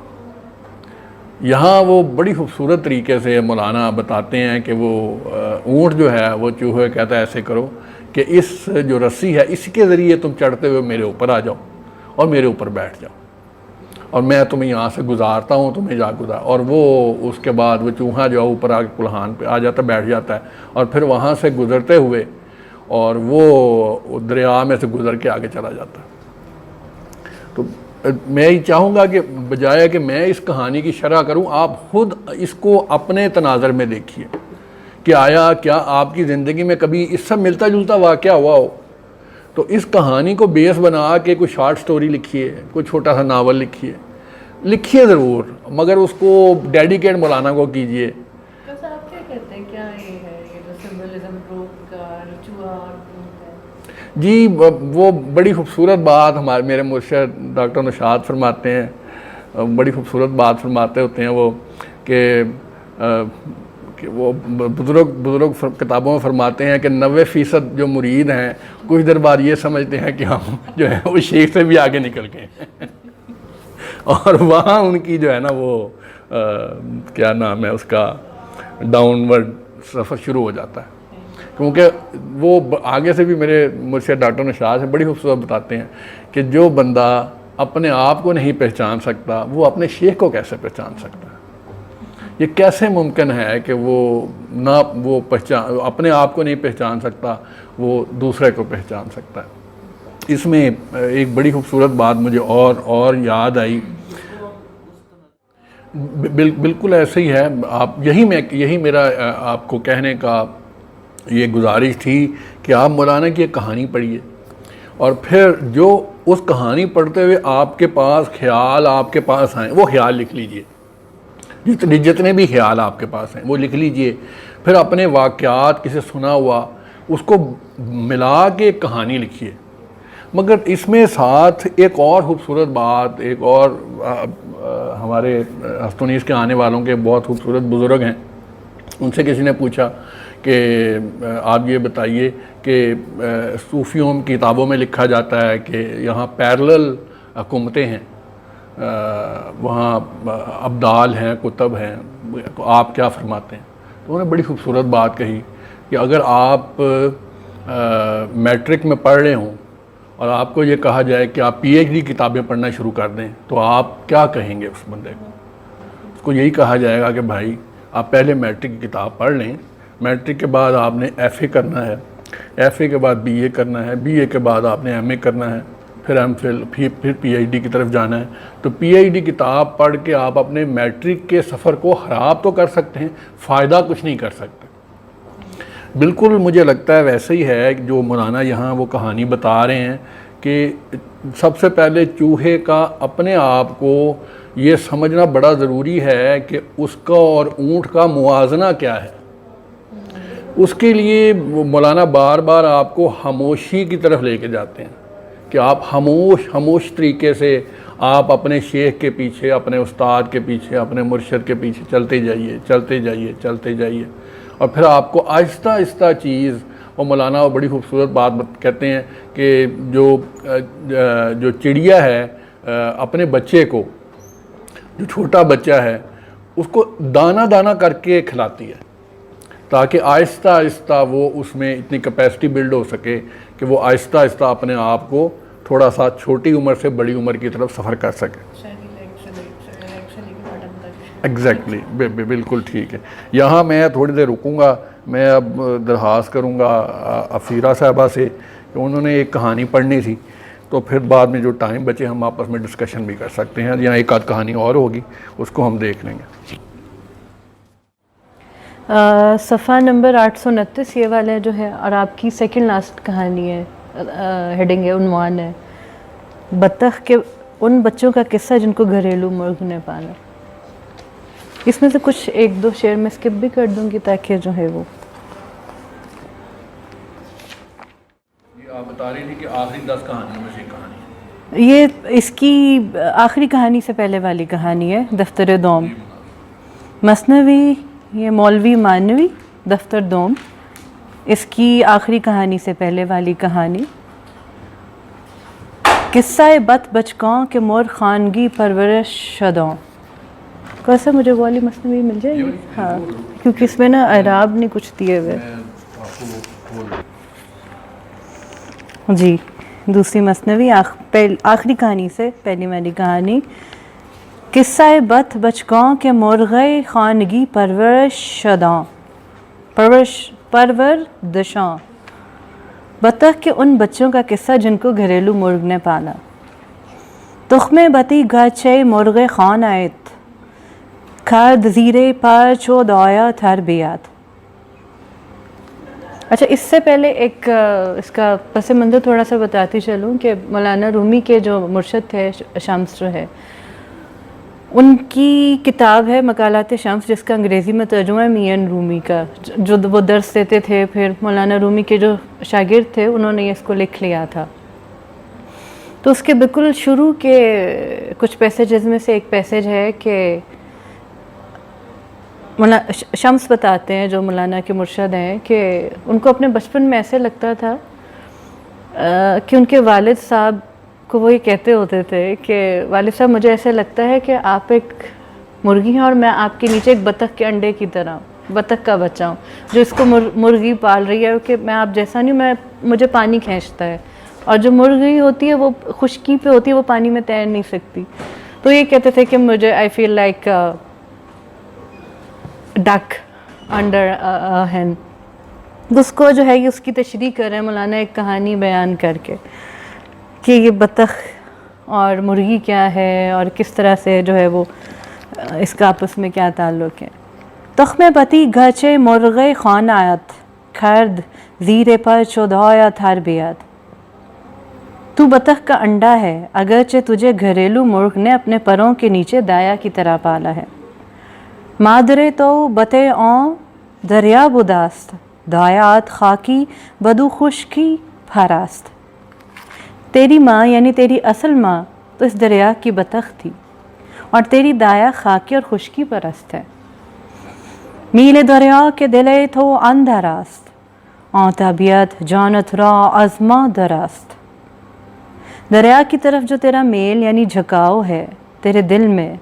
یہاں وہ بڑی خوبصورت طریقے سے مولانا بتاتے ہیں کہ وہ اونٹ جو ہے وہ چوہے کہتا ہے ایسے کرو کہ اس جو رسی ہے اس کے ذریعے تم چڑھتے ہوئے میرے اوپر آ جاؤ اور میرے اوپر بیٹھ جاؤ، اور میں تمہیں یہاں سے گزارتا ہوں، تمہیں جا گزار۔ اور وہ اس کے بعد وہ چوہا جو اوپر آ کے کلہان پہ آ جاتا ہے، بیٹھ جاتا ہے، اور پھر وہاں سے گزرتے ہوئے اور وہ دریا میں سے گزر کے آگے چلا جاتا ہے۔ تو میں یہ چاہوں گا کہ بجائے کہ میں اس کہانی کی شرح کروں، آپ خود اس کو اپنے تناظر میں دیکھیے کہ آیا کیا آپ کی زندگی میں کبھی اس سے ملتا جلتا واقعہ ہوا ہو۔ تو اس کہانی کو بیس بنا کے کوئی شارٹ سٹوری لکھیے، کوئی چھوٹا سا ناول لکھیے ضرور، مگر اس کو ڈیڈیکیٹ مولانا کو کیجیے۔ آپ کیا کہتے ہیں، کیا یہ ہے یہ جو سمبلزم کا چوہا اور جی وہ بڑی خوبصورت بات میرے مرشد ڈاکٹر نشاط فرماتے ہیں، بڑی خوبصورت بات فرماتے ہوتے ہیں وہ کہ وہ بزرگ کتابوں میں فرماتے ہیں کہ 90% جو مرید ہیں کچھ دیر بعد یہ سمجھتے ہیں کہ ہم جو ہے وہ شیخ سے بھی آگے نکل گئے ہیں اور وہاں ان کی جو ہے نا وہ کیا نام ہے اس کا ڈاؤن ورڈ سفر شروع ہو جاتا ہے، کیونکہ وہ آگے سے بھی میرے مرشد ڈاکٹر نشاط سے بڑی خوبصورت بتاتے ہیں کہ جو بندہ اپنے آپ کو نہیں پہچان سکتا وہ اپنے شیخ کو کیسے پہچان سکتا ہے؟ یہ کیسے ممکن ہے کہ وہ اپنے آپ کو نہیں پہچان سکتا، وہ دوسرے کو پہچان سکتا ہے۔ اس میں ایک بڑی خوبصورت بات مجھے اور یاد آئی، بالکل ایسے ہی ہے۔ یہی میرا آپ کو کہنے کا یہ گزارش تھی کہ آپ مولانا کی ایک کہانی پڑھیے، اور پھر جو اس کہانی پڑھتے ہوئے آپ کے پاس خیال آپ کے پاس آئیں وہ خیال لکھ لیجئے، جتنے بھی خیال آپ کے پاس ہیں وہ لکھ لیجئے، پھر اپنے واقعات کسی سنا ہوا اس کو ملا کے ایک کہانی لکھیے۔ مگر اس میں ساتھ ایک اور خوبصورت بات، ایک اور ہمارے ہستونیس کے آنے والوں کے بہت خوبصورت بزرگ ہیں، ان سے کسی نے پوچھا کہ آپ یہ بتائیے کہ صوفیوں کی کتابوں میں لکھا جاتا ہے کہ یہاں پیرلل حکومتیں ہیں، وہاں ابدال ہیں، کتب ہیں، آپ کیا فرماتے ہیں؟ تو انہوں نے بڑی خوبصورت بات کہی کہ اگر آپ میٹرک میں پڑھ رہے ہوں اور آپ کو یہ کہا جائے کہ آپ پی ایچ ڈی کتابیں پڑھنا شروع کر دیں تو آپ کیا کہیں گے اس بندے کو؟ اس کو یہی کہا جائے گا کہ بھائی آپ پہلے میٹرک کی کتاب پڑھ لیں، میٹرک کے بعد آپ نے ایف اے کرنا ہے، ایف اے کے بعد بی اے کرنا ہے، بی اے کے بعد آپ نے ایم اے کرنا ہے، پھر ایم فل، پھر پی ایچ ڈی کی طرف جانا ہے۔ تو پی ایچ ڈی کتاب پڑھ کے آپ اپنے میٹرک کے سفر کو خراب تو کر سکتے ہیں، فائدہ کچھ نہیں کر سکتے۔ بالکل مجھے لگتا ہے ویسے ہی ہے جو مولانا یہاں وہ کہانی بتا رہے ہیں کہ سب سے پہلے چوہے کا اپنے آپ کو یہ سمجھنا بڑا ضروری ہے کہ اس کا اور اونٹ کا موازنہ کیا ہے۔ اس کے لیے مولانا بار بار آپ کو خاموشی کی طرف لے کے جاتے ہیں کہ آپ خاموش طریقے سے آپ اپنے شیخ کے پیچھے، اپنے استاد کے پیچھے، اپنے مرشد کے پیچھے چلتے جائیے اور پھر آپ کو آہستہ آہستہ چیز، اور مولانا وہ بڑی خوبصورت بات کہتے ہیں کہ جو چڑیا ہے اپنے بچے کو، جو چھوٹا بچہ ہے اس کو دانہ دانہ کر کے کھلاتی ہے تاکہ آہستہ آہستہ وہ اس میں اتنی کیپیسٹی بلڈ ہو سکے کہ وہ آہستہ آہستہ اپنے آپ کو تھوڑا سا چھوٹی عمر سے بڑی عمر کی طرف سفر کر سکے۔ ایگزیکٹلی بالکل ٹھیک ہے. یہاں میں تھوڑی دیر رکوں گا. میں اب درخواست کروں گا افسیرہ صاحبہ سے کہ انہوں نے ایک کہانی پڑھنی تھی, تو پھر بعد میں جو ٹائم بچے ہم آپس میں ڈسکشن بھی کر سکتے ہیں. یہاں ایک آدھ کہانی اور ہوگی, اس کو ہم دیکھ لیں گے. صفحہ نمبر 829 یہ والا جو ہے, اور آپ کی سیکنڈ لاسٹ کہانی ہے, ہیڈنگ ہے, عنوان ہے بطخ کے ان بچوں کا قصہ جن کو گھریلو مرغ نے پالا. اس میں سے کچھ ایک دو شعر میں اسکپ بھی کر دوں گی تاکہ جو ہے وہ آپ بتا رہی تھی کہ آخری 10 کہانیوں میں سے ایک کہانی ہے. یہ اس کی آخری کہانی سے پہلے والی کہانی ہے, دفتر دوم. مثنوی یہ مولوی مانوی دفتر دوم, اس کی آخری کہانی سے پہلے والی کہانی. قصہ بت بچکاں کے مور خانگی پرورش شدوں. کیسا مجھے والی مثنوی مل جائے گی؟ ہاں, کیونکہ اس میں نا اعراب نہیں کچھ دیے ہوئے. جی, دوسری مثنوی آخری کہانی سے پہلی والی کہانی. قصہ بت بچکاں کے مرغے خانگی پرورش شداں پروردشاں. بطخ کے ان بچوں کا قصہ جن کو گھریلو مرغ نے پالا. تخم بتی گاچے مرغ خان آیت کھرد زیرے پر چو دایا تربیت. اچھا, اس سے پہلے ایک اس کا پس منظر تھوڑا سا بتاتی چلوں کہ مولانا رومی کے جو مرشد تھے شمس جو ہے, ان کی کتاب ہے مقالات شمس, جس کا انگریزی میں ترجمہ ہے میاں رومی کا, جو وہ درس دیتے تھے. پھر مولانا رومی کے جو شاگرد تھے انہوں نے اس کو لکھ لیا تھا. تو اس کے بالکل شروع کے کچھ پیسیجز میں سے ایک پیسیج ہے کہ مولانا شمس بتاتے ہیں, جو مولانا کے مرشد ہیں, کہ ان کو اپنے بچپن میں ایسے لگتا تھا کہ ان کے والد صاحب کو وہ یہ کہتے ہوتے تھے کہ والد صاحب مجھے ایسے لگتا ہے کہ آپ ایک مرغی ہیں اور میں آپ کے نیچے ایک بطخ کے انڈے کی طرح بطخ کا بچہ ہوں جو اس کو مرغی پال رہی ہے, کہ میں آپ جیسا نہیں, مجھے پانی کھینچتا ہے, اور جو مرغی ہوتی ہے وہ خشکی پہ ہوتی ہے, وہ پانی میں تیر نہیں سکتی. تو یہ کہتے تھے کہ مجھے آئی فیل لائک ڈک انڈر ہین. اس کو جو ہے یہ اس کی تشریح کر رہے ہیں مولانا ایک کہانی بیان کر کے کہ یہ بطخ اور مرغی کیا ہے اور کس طرح سے جو ہے وہ اس کا آپس میں کیا تعلق ہے. تخم بتی گھچے مرغے خان آیت کھرد زیر پر چودھایا تربیت. تو بطخ کا انڈا ہے اگرچہ تجھے گھریلو مرغ نے اپنے پروں کے نیچے دایا کی طرح پالا ہے. مادرے تو بتے اون دریا بداست دایات خاکی بدو خشکی پھراست. تیری ماں یعنی تیری اصل ماں تو اس دریا کی بطخ تھی, اور تیری دایا خاکی اور خشکی پرست ہے. میل دریا کے دلے تو اندراست آن طبیعت جانت را ازما دراست. دریا کی طرف جو تیرا میل یعنی جھکاؤ ہے تیرے دل میں,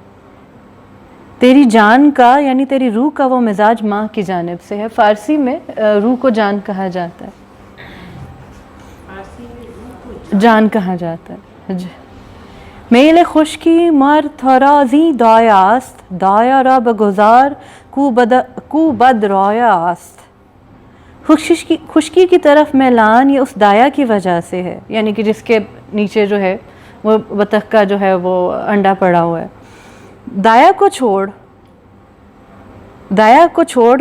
تیری جان کا یعنی تیری روح کا وہ مزاج ماں کی جانب سے ہے. فارسی میں روح کو جان کہا جاتا ہے, جان کہا جاتا ہے. میل خشکی مر تھرازی دایاست دایا را بگزار کو بد رایا است. خشکی کی طرف میلان یہ اس دایا کی وجہ سے ہے, یعنی کہ جس کے نیچے جو ہے وہ بطخ کا جو ہے وہ انڈا پڑا ہوا ہے. دایا کو چھوڑ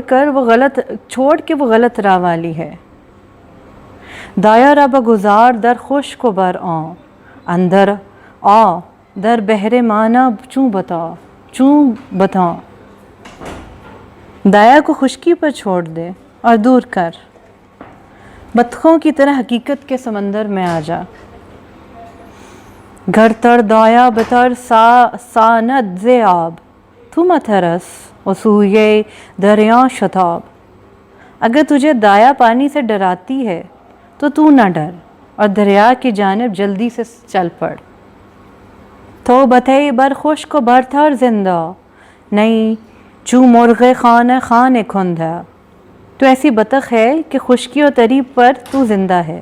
کے وہ غلط راہ والی ہے. دایا را بگزار در خشک و بر آن اندر آ در بحر مانا چوں بتا. دایا کو خشکی پر چھوڑ دے اور دور کر, بطخوں کی طرح حقیقت کے سمندر میں آ جا. گھر تر دایا بتر ساند ز آب تو مترس وسوئے دریا شتاب. اگر تجھے دایا پانی سے ڈراتی ہے تو نہ ڈر اور دریا کی جانب جلدی سے چل پڑ. تو بتے بر خشک و برتر زندہ نہیں چو مرغ خان کھندا. تو ایسی بطخ ہے کہ خشکی اور تری پر تو زندہ ہے,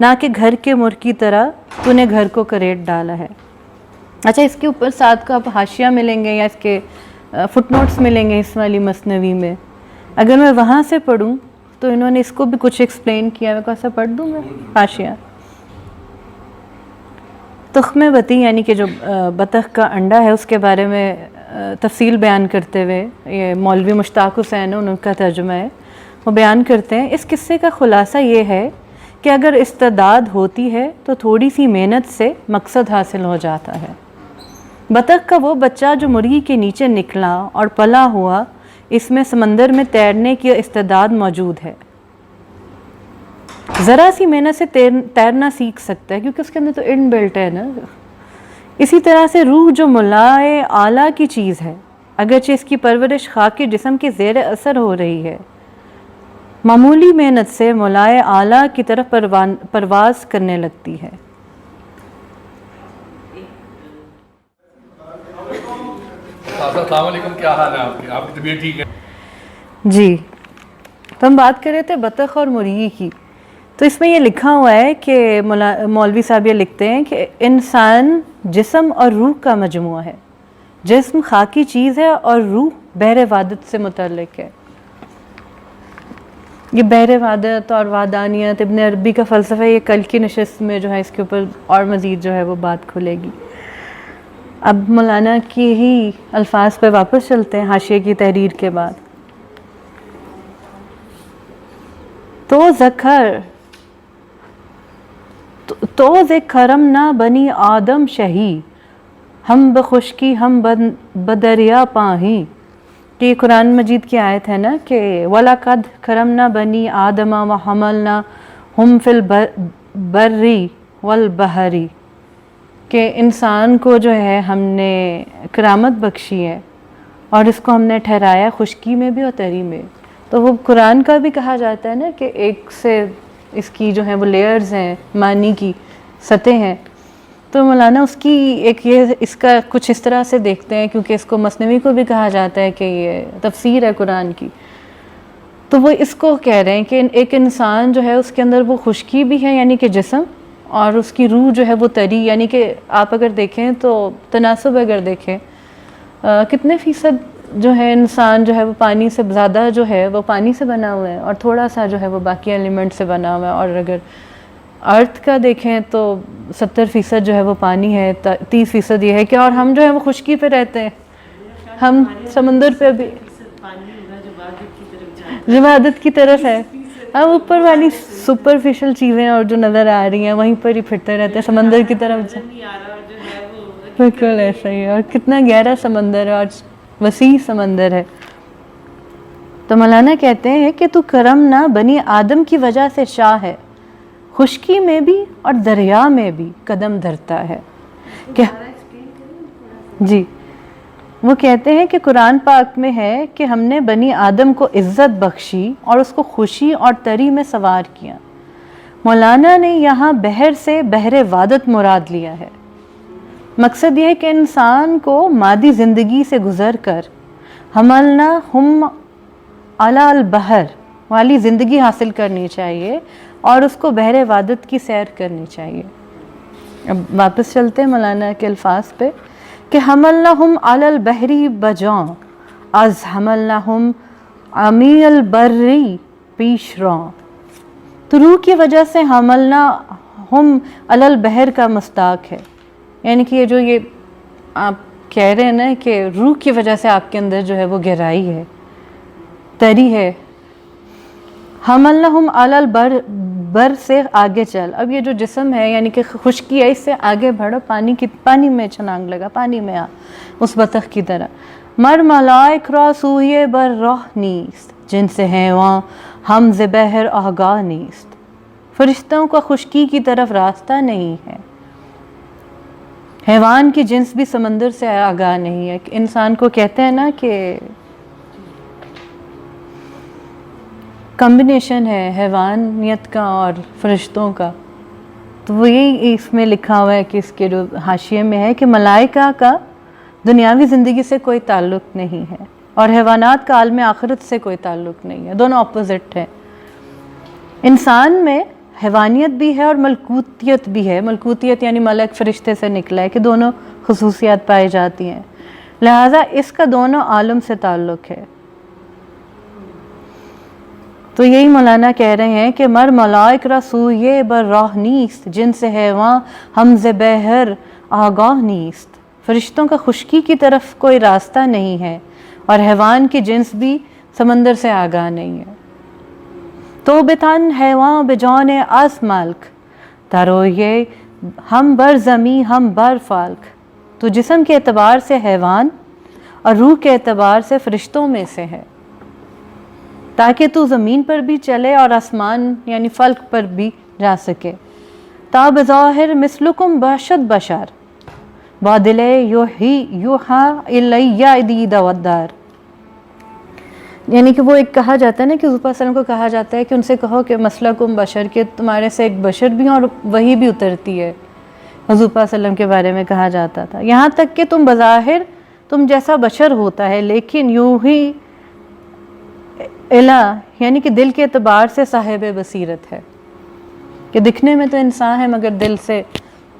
نہ کہ گھر کے مرغ کی طرح تو نے گھر کو کریٹ ڈالا ہے. اچھا, اس کے اوپر ساتھ کو آپ حاشیہ ملیں گے یا اس کے فٹ نوٹس ملیں گے اس والی مثنوی میں. اگر میں وہاں سے پڑھوں تو انہوں نے اس کو بھی کچھ ایکسپلین کیا. میں کیسا پڑھ دوں میں حاشیہ. تخم بطی یعنی کہ جو بطخ کا انڈا ہے اس کے بارے میں تفصیل بیان کرتے ہوئے یہ مولوی مشتاق حسین ان کا ترجمہ ہے، وہ بیان کرتے ہیں اس قصے کا خلاصہ یہ ہے کہ اگر استعداد ہوتی ہے تو تھوڑی سی محنت سے مقصد حاصل ہو جاتا ہے. بطخ کا وہ بچہ جو مرغی کے نیچے نکلا اور پلا ہوا، اس میں سمندر میں تیرنے کی استعداد موجود ہے. ذرا سی محنت سے تیرنا سیکھ سکتا ہے کیونکہ اس کے اندر تو ان بلٹ ہے نا. اسی طرح سے روح جو ملائے اعلیٰ کی چیز ہے، اگرچہ اس کی پرورش خاکی جسم کے زیر اثر ہو رہی ہے، معمولی محنت سے ملائے اعلیٰ کی طرف پرواز کرنے لگتی ہے. السلام علیکم، کیا حال ہے آپ کی؟ آپ کی طبیعت ٹھیک ہے؟ جی، تو ہم بات کر رہے تھے بطخ اور مرغی کی. تو اس میں یہ لکھا ہوا ہے کہ مولوی صاحب یہ لکھتے ہیں کہ انسان جسم اور روح کا مجموعہ ہے. جسم خاکی چیز ہے اور روح بحر وادت سے متعلق ہے. یہ بحر وادت اور وادانیت ابن عربی کا فلسفہ، یہ کل کی نشست میں جو ہے اس کے اوپر اور مزید جو ہے وہ بات کھلے گی. اب مولانا کی ہی الفاظ پہ واپس چلتے ہیں حاشیے کی تحریر کے بعد. تو کرم نہ بنی آدم شہی، ہم بخشکی ہم بدریا پاہی. کہ یہ قرآن مجید کی آیت ہے نا کہ وَلَقَدْ كَرَمْنَا بَنِي آدَمَ وَحَمَلْنَاهُمْ فِي الْبَرِّ وَالْبَحْرِ، کہ انسان کو جو ہے ہم نے کرامت بخشی ہے اور اس کو ہم نے ٹھہرایا خشکی میں بھی اور تری میں. تو وہ قرآن کا بھی کہا جاتا ہے نا کہ ایک سے اس کی جو ہے وہ لیئرز ہیں، معنی کی سطح ہیں. تو مولانا اس کی ایک یہ اس کا کچھ اس طرح سے دیکھتے ہیں، کیونکہ اس کو مثنوی کو بھی کہا جاتا ہے کہ یہ تفسیر ہے قرآن کی. تو وہ اس کو کہہ رہے ہیں کہ ایک انسان جو ہے اس کے اندر وہ خشکی بھی ہے یعنی کہ جسم، اور اس کی روح جو ہے وہ تری، یعنی کہ آپ اگر دیکھیں تو تناسب اگر دیکھیں کتنے فیصد جو ہے انسان جو ہے وہ پانی سے زیادہ جو ہے وہ پانی سے بنا ہوا ہے اور تھوڑا سا جو ہے وہ باقی ایلیمنٹ سے بنا ہوا ہے. اور اگر ارتھ کا دیکھیں تو 70% جو ہے وہ پانی ہے، 30% یہ ہے کہ اور ہم جو ہے وہ خشکی پہ رہتے ہیں. ہم سمندر پہ بھی عبادت کی طرف ہے. اب اوپر والی سپرفیشل چیزیں اور جو نظر آ رہی ہیں وہیں پر ہی پھرتے رہتے ہیں سمندر کی طرف. بالکل ایسا ہی ہے. اور کتنا گہرا سمندر ہے اور وسیع سمندر ہے. تو مولانا کہتے ہیں کہ تو کرم نہ بنی آدم کی وجہ سے شاہ ہے، خشکی میں بھی اور دریا میں بھی قدم دھرتا ہے. جی، وہ کہتے ہیں کہ قرآن پاک میں ہے کہ ہم نے بنی آدم کو عزت بخشی اور اس کو خوشی اور تری میں سوار کیا. مولانا نے یہاں بحر سے بحر وادت مراد لیا ہے. مقصد یہ ہے کہ انسان کو مادی زندگی سے گزر کر حملنا ہم علی البحر والی زندگی حاصل کرنی چاہیے اور اس کو بحر وادت کی سیر کرنی چاہیے. اب واپس چلتے ہیں مولانا کے الفاظ پہ کہ حملناہم علی البحر بجاں از حملناہم عمی البری پیش راں. تو روح کی وجہ سے حملناہم علی البحر کا مصداق ہے، یعنی کہ یہ جو یہ آپ کہہ رہے ہیں نا کہ روح کی وجہ سے آپ کے اندر جو ہے وہ گہرائی ہے، تری ہے. حملناہم علی البر، بر سے آگے چل. اب یہ جو جسم ہے یعنی کہ خشکی ہے، اس سے آگے بڑھو، پانی میں چھلانگ لگا، پانی میں آ، اس بطخ کی طرح. مر ملائک را سوئے بر راہ نیست، جن سے حیواں ہم ز بحر آگاہ نیست. فرشتوں کا خشکی کی طرف راستہ نہیں ہے، حیوان کی جنس بھی سمندر سے آگاہ نہیں ہے. انسان کو کہتے ہیں نا کہ کمبینیشن ہے حیوانیت کا اور فرشتوں کا. تو وہ یہی اس میں لکھا ہوا ہے کہ اس کے جو حاشیے میں ہے کہ ملائکہ کا دنیاوی زندگی سے کوئی تعلق نہیں ہے اور حیوانات کا عالم آخرت سے کوئی تعلق نہیں ہے، دونوں اپوزٹ ہیں. انسان میں حیوانیت بھی ہے اور ملکوتیت بھی ہے. ملکوتیت یعنی ملک فرشتے سے نکلا ہے کہ دونوں خصوصیات پائی جاتی ہیں. لہٰذا اس کا دونوں عالم سے تعلق ہے. تو یہی مولانا کہہ رہے ہیں کہ مر ملائک را سوئے بر راہ نیست، جن سے حیواں ہم ز بحر آگاہ نیست. فرشتوں کا خشکی کی طرف کوئی راستہ نہیں ہے اور حیوان کی جنس بھی سمندر سے آگاہ نہیں ہے. تو بتن حیواں بجان از ملک ترویے ہم بر زمیں ہم بر فلک. تو جسم کے اعتبار سے حیوان اور روح کے اعتبار سے فرشتوں میں سے ہے، تاکہ تو زمین پر بھی چلے اور آسمان یعنی فلک پر بھی جا سکے. تا بظاہر مثلکم باشد بشر بادل یوحا الیہ دید ودار. یعنی کہ وہ ایک کہا جاتا ہے نا کہ حضور صلی اللہ علیہ وسلم کو کہا جاتا ہے کہ ان سے کہو کہ مسلکم بشر، کہ تمہارے سے ایک بشر بھی ہیں اور وہی بھی اترتی ہے. حضور صلی اللہ علیہ وسلم کے بارے میں کہا جاتا تھا، یہاں تک کہ تم بظاہر تم جیسا بشر ہوتا ہے، لیکن یوں ہی الہ یعنی کہ دل کے اعتبار سے صاحب بصیرت ہے، کہ دکھنے میں تو انسان ہے مگر دل سے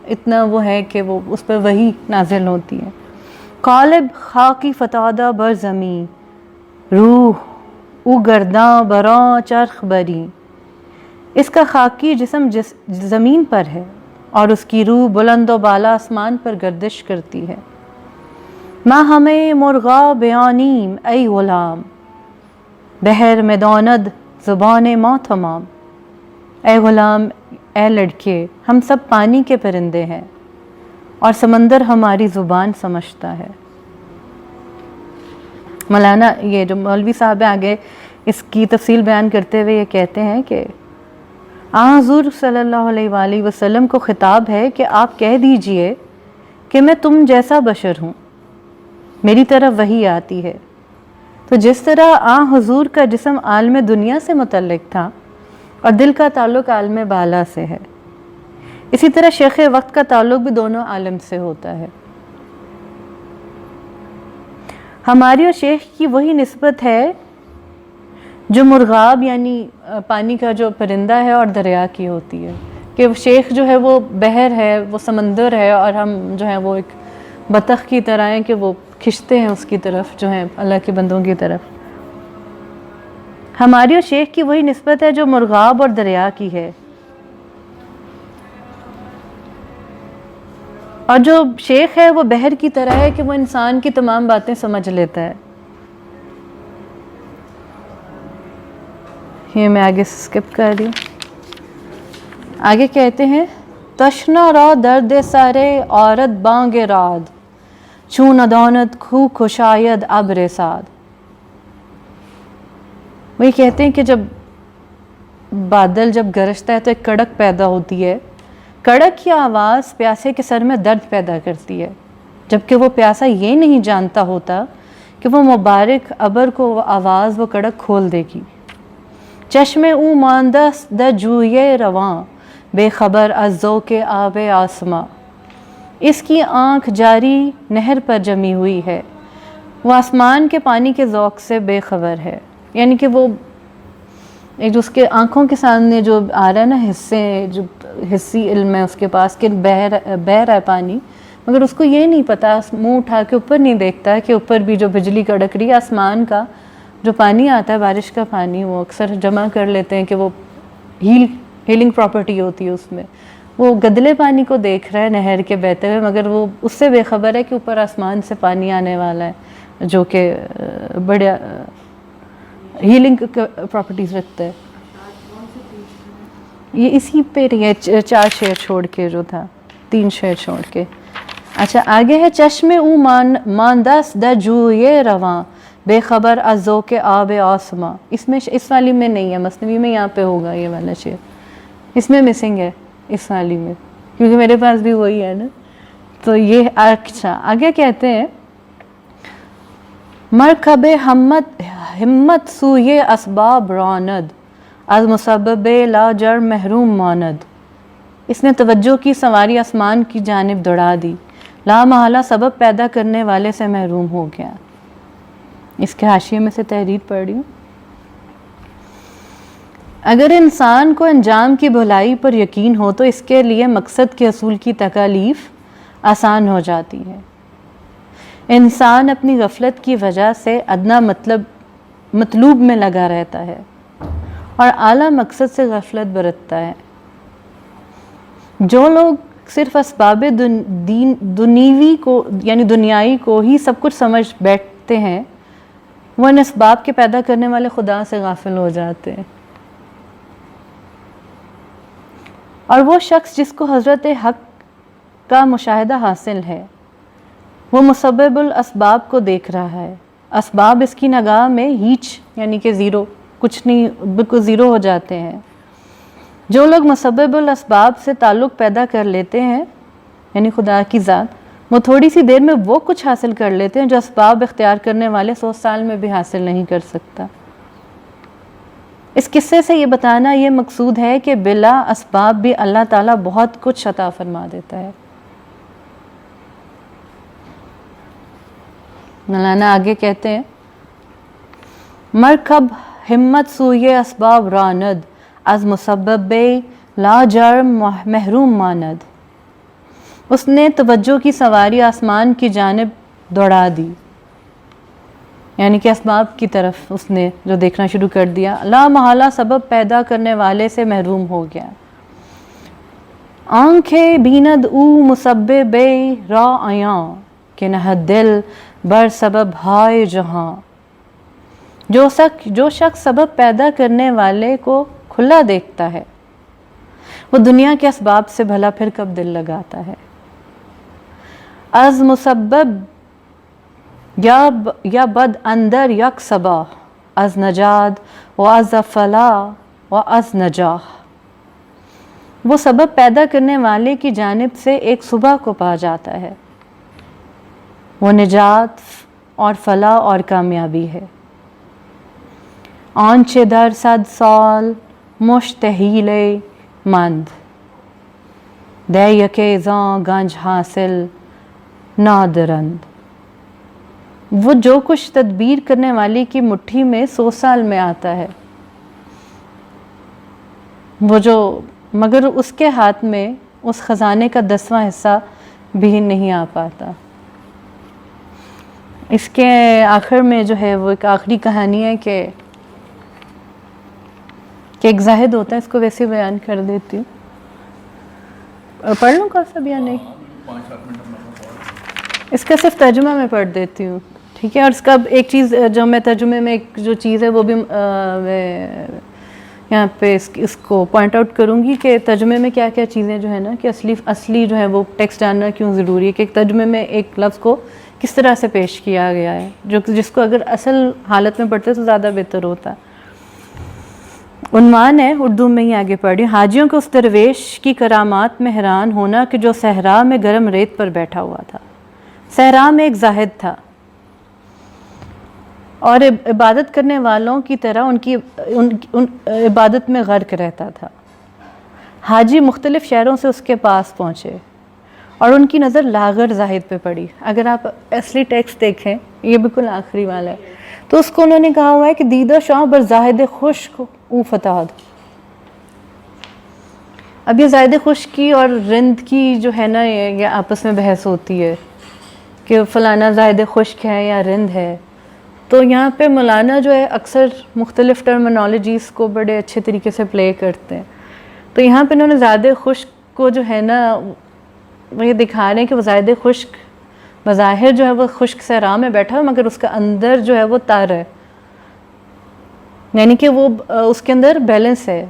اتنا وہ ہے کہ وہ اس پر وحی نازل ہوتی ہے. قالب خاکی فتادہ بر زمین روح او گرداں براں چرخ بری. اس کا خاکی جسم زمین پر ہے اور اس کی روح بلند و بالا آسمان پر گردش کرتی ہے. ما ہمیں مرغا بیانیم ای غلام بحر میں داند زبان ما تمام. اے غلام، اے لڑکے، ہم سب پانی کے پرندے ہیں اور سمندر ہماری زبان سمجھتا ہے. مولانا یہ جو مولوی صاحب آگے اس کی تفصیل بیان کرتے ہوئے یہ کہتے ہیں کہ حضور صلی اللہ علیہ وآلہ وسلم کو خطاب ہے کہ آپ کہہ دیجئے کہ میں تم جیسا بشر ہوں، میری طرف وحی آتی ہے. تو جس طرح حضور کا جسم عالم دنیا سے متعلق تھا اور دل کا تعلق عالم بالا سے ہے، اسی طرح شیخ وقت کا تعلق بھی دونوں عالم سے ہوتا ہے. ہماری اور شیخ کی وہی نسبت ہے جو مرغاب یعنی پانی کا جو پرندہ ہے اور دریا کی ہوتی ہے، کہ شیخ جو ہے وہ بحر ہے، وہ سمندر ہے، اور ہم جو ہیں وہ ایک بطخ کی طرح ہیں کہ وہ کھنچتے ہیں اس کی طرف جو ہیں اللہ کے بندوں کی طرف. ہماری اور شیخ کی وہی نسبت ہے جو مرغاب اور دریا کی ہے، اور جو شیخ ہے وہ بحر کی طرح ہے کہ وہ انسان کی تمام باتیں سمجھ لیتا ہے. یہ میں آگے سکپ کر رہی ہوں. آگے کہتے ہیں تشنا را درد سارے عورت بانگ راد چون ادانت خو خوشاید ابر ساد. وہی کہتے ہیں کہ جب بادل جب گرجتا ہے تو ایک کڑک پیدا ہوتی ہے. کڑک کی آواز پیاسے کے سر میں درد پیدا کرتی ہے، جبکہ وہ پیاسا یہ نہیں جانتا ہوتا کہ وہ مبارک ابر کو وہ آواز وہ کڑک کھول دے گی. چشم او ماندس در جوئے رواں بے خبر از ذوق آب آسماں. اس کی آنکھ جاری نہر پر جمی ہوئی ہے، وہ آسمان کے پانی کے ذوق سے بے خبر ہے. یعنی کہ وہ ایک جو اس کے آنکھوں کے سامنے جو آ رہا ہے نا حصے، جو حصی علم ہے اس کے پاس کہ بہہ رہا ہے پانی، مگر اس کو یہ نہیں پتا، منہ اٹھا کے اوپر نہیں دیکھتا کہ اوپر بھی جو بجلی کڑک رہی ہے. آسمان کا جو پانی آتا ہے بارش کا پانی، وہ اکثر جمع کر لیتے ہیں کہ وہ ہیلنگ پراپرٹی ہوتی ہے اس میں. وہ گدلے پانی کو دیکھ رہا ہے نہر کے بہتے ہوئے، مگر وہ اس سے بے خبر ہے کہ اوپر آسمان سے پانی آنے والا ہے جو کہ بڑے ہیلنگ پراپرٹیز رکھتا ہے. یہ اسی پہ ہے 4 شعر چھوڑ کے جو تھا 3 شعر چھوڑ کے. اچھا آگے ہے چشم او ماندس در جوئے رواں بے خبر از ذوق آب آسماں. اس میں اس والی میں نہیں ہے، مثنوی میں یہاں پہ ہوگا یہ والا شعر، اس میں مسنگ ہے اس والی میں، کیونکہ میرے پاس بھی وہی ہے نا. تو یہ اچھا آگے کہتے ہیں مرکب ہمت سوئے اسباب راند از مسبب لا جرم محروم ماند. اس نے توجہ کی سواری آسمان کی جانب دوڑا دی، لا محالہ سبب پیدا کرنے والے سے محروم ہو گیا. اس کے حاشیے میں سے تحریر پڑھ رہی ہوں. اگر انسان کو انجام کی بھلائی پر یقین ہو تو اس کے لیے مقصد کے حصول کی تکالیف آسان ہو جاتی ہے. انسان اپنی غفلت کی وجہ سے ادنا مطلوب میں لگا رہتا ہے اور اعلیٰ مقصد سے غفلت برتتا ہے۔ جو لوگ صرف اسباب دنیوی کو یعنی دنیائی کو ہی سب کچھ سمجھ بیٹھتے ہیں، وہ ان اسباب کے پیدا کرنے والے خدا سے غافل ہو جاتے ہیں۔ اور وہ شخص جس کو حضرت حق کا مشاہدہ حاصل ہے، وہ مسبب الاسباب کو دیکھ رہا ہے۔ اسباب اس کی نگاہ میں ہیچ یعنی کہ زیرو، کچھ نہیں، بالکل زیرو ہو جاتے ہیں۔ جو لوگ مسبب الاسباب سے تعلق پیدا کر لیتے ہیں یعنی خدا کی ذات، وہ تھوڑی سی دیر میں وہ کچھ حاصل کر لیتے ہیں جو اسباب اختیار کرنے والے 100 سال میں بھی حاصل نہیں کر سکتا۔ اس قصے سے یہ بتانا یہ مقصود ہے کہ بلا اسباب بھی اللہ تعالیٰ بہت کچھ عطا فرما دیتا ہے۔ مولانا آگے کہتے ہیں، مرکب ہمت سوئے اسباب راند، از مسبب لا جرم محروم ماند۔ اس نے توجہ کی سواری آسمان کی جانب دوڑا دی، یعنی کہ اسباب کی طرف اس نے جو دیکھنا شروع کر دیا، لا محالہ سبب پیدا کرنے والے سے محروم ہو گیا۔ آنکھیں بیند او مسبب را آیاں، کہ نہ دل بر سبب ہائے جہاں۔ جو شخص سبب پیدا کرنے والے کو کھلا دیکھتا ہے، وہ دنیا کے اسباب سے بھلا پھر کب دل لگاتا ہے۔ از مسبب یا بد اندر یک صبا، از نجات و از فلاح و از نجاح۔ وہ سبب پیدا کرنے والے کی جانب سے ایک صبح کو پا جاتا ہے، وہ نجات اور فلاح اور کامیابی ہے۔ آنچے در 100 سال مشتحیل مند، دے یکے زاں گنج حاصل نادرند۔ وہ جو کچھ تدبیر کرنے والی کی مٹھی میں 100 سال میں آتا ہے، مگر اس کے ہاتھ میں اس خزانے کا 10واں حصہ بھی نہیں آ پاتا۔ اس کے آخر میں جو ہے وہ ایک آخری کہانی ہے کہ ایک زاہد ہوتا ہے، اس کو ویسے بیان کر دیتی ہوں، پڑھ لوں گا سب یا نہیں؟ اس کا صرف ترجمہ میں پڑھ دیتی ہوں، ٹھیک ہے؟ اور اس کا ایک چیز جو میں ترجمے میں ایک جو چیز ہے وہ بھی میں یہاں پہ اس کو پوائنٹ آؤٹ کروں گی کہ ترجمے میں کیا کیا چیزیں جو ہے نا کہ اصلی جو ہے وہ ٹیکسٹ جاننا کیوں ضروری ہے، کہ ایک ترجمے میں ایک لفظ کو کس طرح سے پیش کیا گیا ہے، جس کو اگر اصل حالت میں پڑھتے تو زیادہ بہتر ہوتا۔ عنوان ہے، اردو میں ہی آگے پڑھی، حاجیوں کو اس درویش کی کرامات میں حیران ہونا کہ جو صحرا میں گرم ریت پر بیٹھا ہوا تھا۔ صحرا میں ایک زاہد تھا اور عبادت کرنے والوں کی طرح ان عبادت میں غرق رہتا تھا۔ حاجی مختلف شہروں سے اس کے پاس پہنچے اور ان کی نظر لاغر زاہد پہ پڑی۔ اگر آپ اصلی ٹیکسٹ دیکھیں، یہ بالکل آخری والا ہے، تو اس کو انہوں نے کہا ہوا ہے کہ دیدہ شاہ بر زاہد خشک او فتاد۔ اب یہ زاہد خشکی اور رند کی جو ہے نا یہ آپس میں بحث ہوتی ہے کہ فلانا زاہد خشک ہے یا رند ہے، تو یہاں پہ مولانا جو ہے اکثر مختلف ٹرمنالوجیز کو بڑے اچھے طریقے سے پلے کرتے ہیں۔ تو یہاں پہ انہوں نے زاہد خشک کو جو ہے نا وہ یہ دکھا رہے ہیں کہ وہ زاہد خشک بظاہر جو ہے وہ خشک صحرا میں بیٹھا ہے، مگر اس کا اندر جو ہے وہ تر ہے، یعنی کہ وہ اس کے اندر بیلنس ہے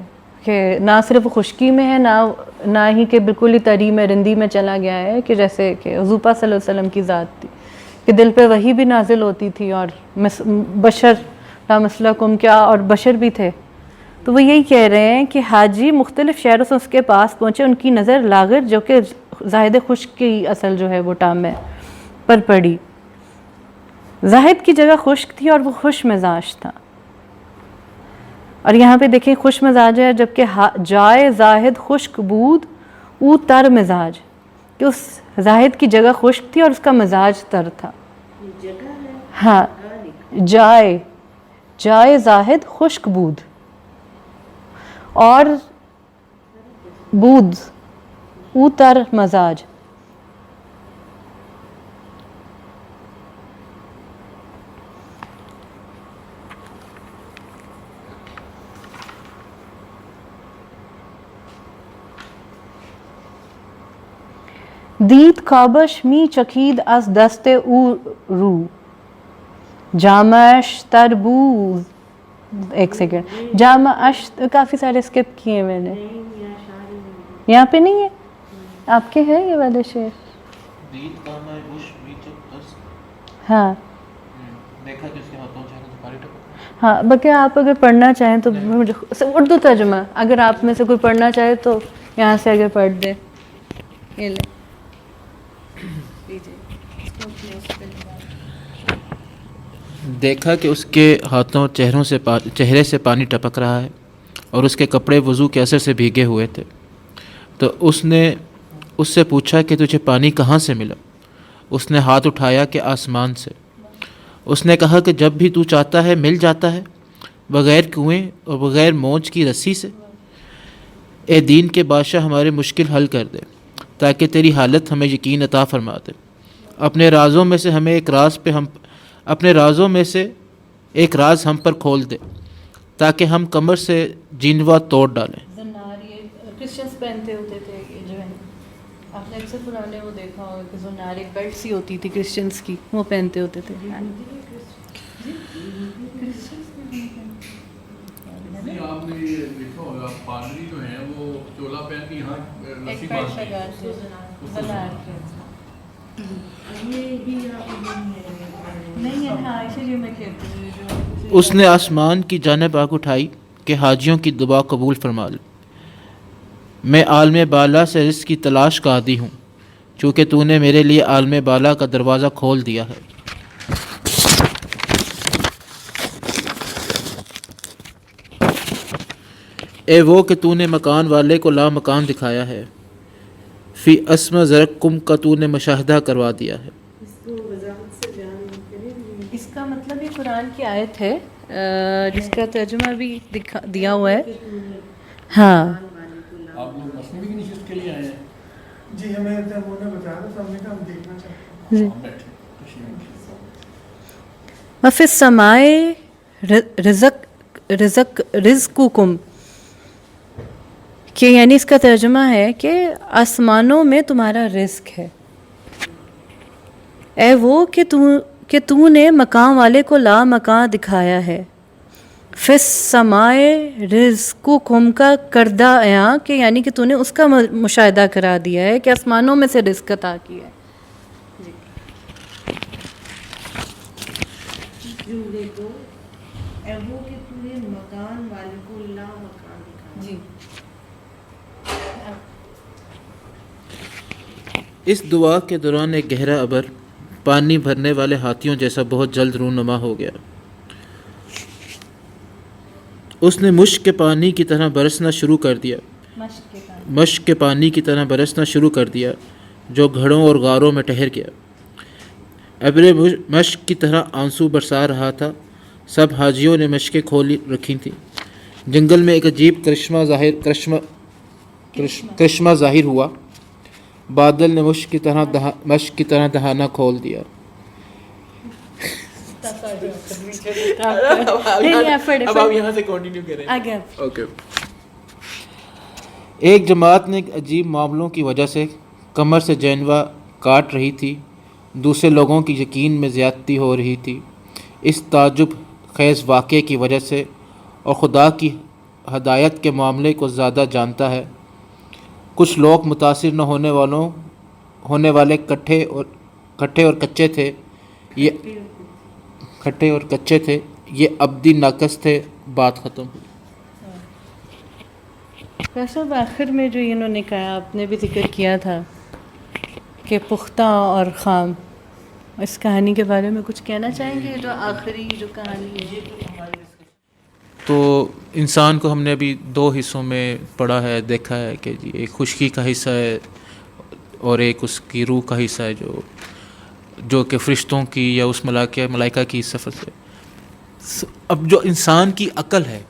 کہ نہ صرف خشکی میں ہے نہ ہی کہ بالکل ہی تری میں رندی میں چلا گیا ہے، کہ جیسے کہ حضور پاک صلی اللہ علیہ وسلم کی ذات تھی کہ دل پہ وحی بھی نازل ہوتی تھی اور بشر لا مسلکم کیا اور بشر بھی تھے۔ تو وہ یہی کہہ رہے ہیں کہ حاجی مختلف شہروں سے اس کے پاس پہنچے، ان کی نظر لاغر جو کہ زاہد خشک کی اصل جو ہے وہ ٹام ہے پر پڑی۔ زاہد کی جگہ خشک تھی اور وہ خوش مزاج تھا، اور یہاں پہ دیکھیں خوش مزاج ہے، جبکہ جائے زاہد خشک بود او تر مزاج، کہ اس زاہد کی جگہ خشک تھی اور اس کا مزاج تر تھا۔ ہاں، جائے زاہد خشک بود اور بود او تر مزاج۔ Diet kabash mi chakid as daste ru jamash tarbuz. ایک سیکنڈ، جامع اش کافی سارے اسکپ کیے میں نے، یہاں پہ نہیں ہے، آپ کے ہے یہ والے شعر؟ ہاں ہاں، بلکہ آپ اگر پڑھنا چاہیں تو اردو ترجمہ اگر آپ میں سے کوئی پڑھنا چاہے تو یہاں سے اگر پڑھ دیں. یہ لیں دیکھا کہ اس کے ہاتھوں اور چہرے سے پانی ٹپک رہا ہے اور اس کے کپڑے وضو کے اثر سے بھیگے ہوئے تھے، تو اس نے اس سے پوچھا کہ تجھے پانی کہاں سے ملا؟ اس نے ہاتھ اٹھایا کہ آسمان سے. اس نے کہا کہ جب بھی تو چاہتا ہے مل جاتا ہے، بغیر کنویں اور بغیر موج کی رسی سے. اے دین کے بادشاہ، ہمارے مشکل حل کر دے تاکہ تیری حالت ہمیں یقین عطا فرما دے. اپنے رازوں میں سے ایک راز ہم پر کھول دے تاکہ ہم کمر سے جینوا توڑ ڈالیں. کرسچنس پہنتے ہوتے تھے یہ جو ہے، آپ نے اکثر پرانے وہ دیکھا ہوگا کہ زنار ایک بیلٹ سی ہوتی تھی کرسچنس کی، وہ پہنتے ہوتے تھے. آپ نے یہ دیکھا ہوگا پادری جو ہیں وہ چولا پہن کے یہاں رسی اس نے آسمان کی جانب آنکھ اٹھائی کہ حاجیوں کی دعا قبول فرما لے. میں عالم بالا سے رزق کی تلاش کا عادی ہوں، چونکہ تو نے میرے لیے عالم بالا کا دروازہ کھول دیا ہے. اے وہ کہ تو نے مکان والے کو لا مکان دکھایا ہے، فی اسم زرکم کا تو نے مشاہدہ کروا دیا ہے. اس کا مطلب یہ قرآن کی آیت ہے جس کا ترجمہ بھی دیا ہوا ہے. ہاں آپ لوگ مسلم کی نشست کے لیے آئے ہیں؟ جی ہمیں نے بتایا تھا، ہم نے کہا ہم دیکھنا چاہتے ہیں. وفی السماء رزقکم، کہ یعنی اس کا ترجمہ ہے کہ آسمانوں میں تمہارا رزق ہے. اے وہ کہ تو نے مکان والے کو لا مکان دکھایا ہے. فی السماء رزقکم کا کردہ عیاں، کہ یعنی کہ تو نے اس کا مشاہدہ کرا دیا ہے کہ آسمانوں میں سے رزق عطا کیا ہے. جی اس دعا کے دوران ایک گہرا ابر پانی بھرنے والے ہاتھیوں جیسا بہت جلد رونما ہو گیا. اس نے مشک کے پانی کی طرح برسنا شروع کر دیا، مشک کے پانی کی طرح برسنا شروع کر دیا جو گھڑوں اور غاروں میں ٹھہر گیا. ابر مشک کی طرح آنسو برسا رہا تھا. سب حاجیوں نے مشکیں کھول رکھی تھیں. جنگل میں ایک عجیب کرشمہ ظاہر ہوا. بادل نے مشک کی طرح دہانہ کھول دیا. اب آپ یہاں سے کنٹینیو کریں. اوکے. ایک جماعت نے عجیب معاملوں کی وجہ سے کمر سے جینوا کاٹ رہی تھی. دوسرے لوگوں کی یقین میں زیادتی ہو رہی تھی. اس تعجب خیز واقعے کی وجہ سے، اور خدا کی ہدایت کے معاملے کو زیادہ جانتا ہے. کچھ لوگ متاثر نہ ہونے والے کٹھے اور کچے تھے. یہ ابدی ناقص تھے. بات ختم ہوئی. صاحب آخر میں جو انہوں نے کہا، آپ نے بھی ذکر کیا تھا کہ پختہ اور خام، اس کہانی کے بارے میں کچھ کہنا چاہیں گے؟ جو آخری جو کہانی ہے، تو انسان کو ہم نے ابھی 2 حصوں میں پڑھا ہے، دیکھا ہے کہ جی ایک خشکی کا حصہ ہے اور ایک اس کی روح کا حصہ ہے جو کہ فرشتوں کی یا اس ملائکہ کی سفر سے. اب جو انسان کی عقل ہے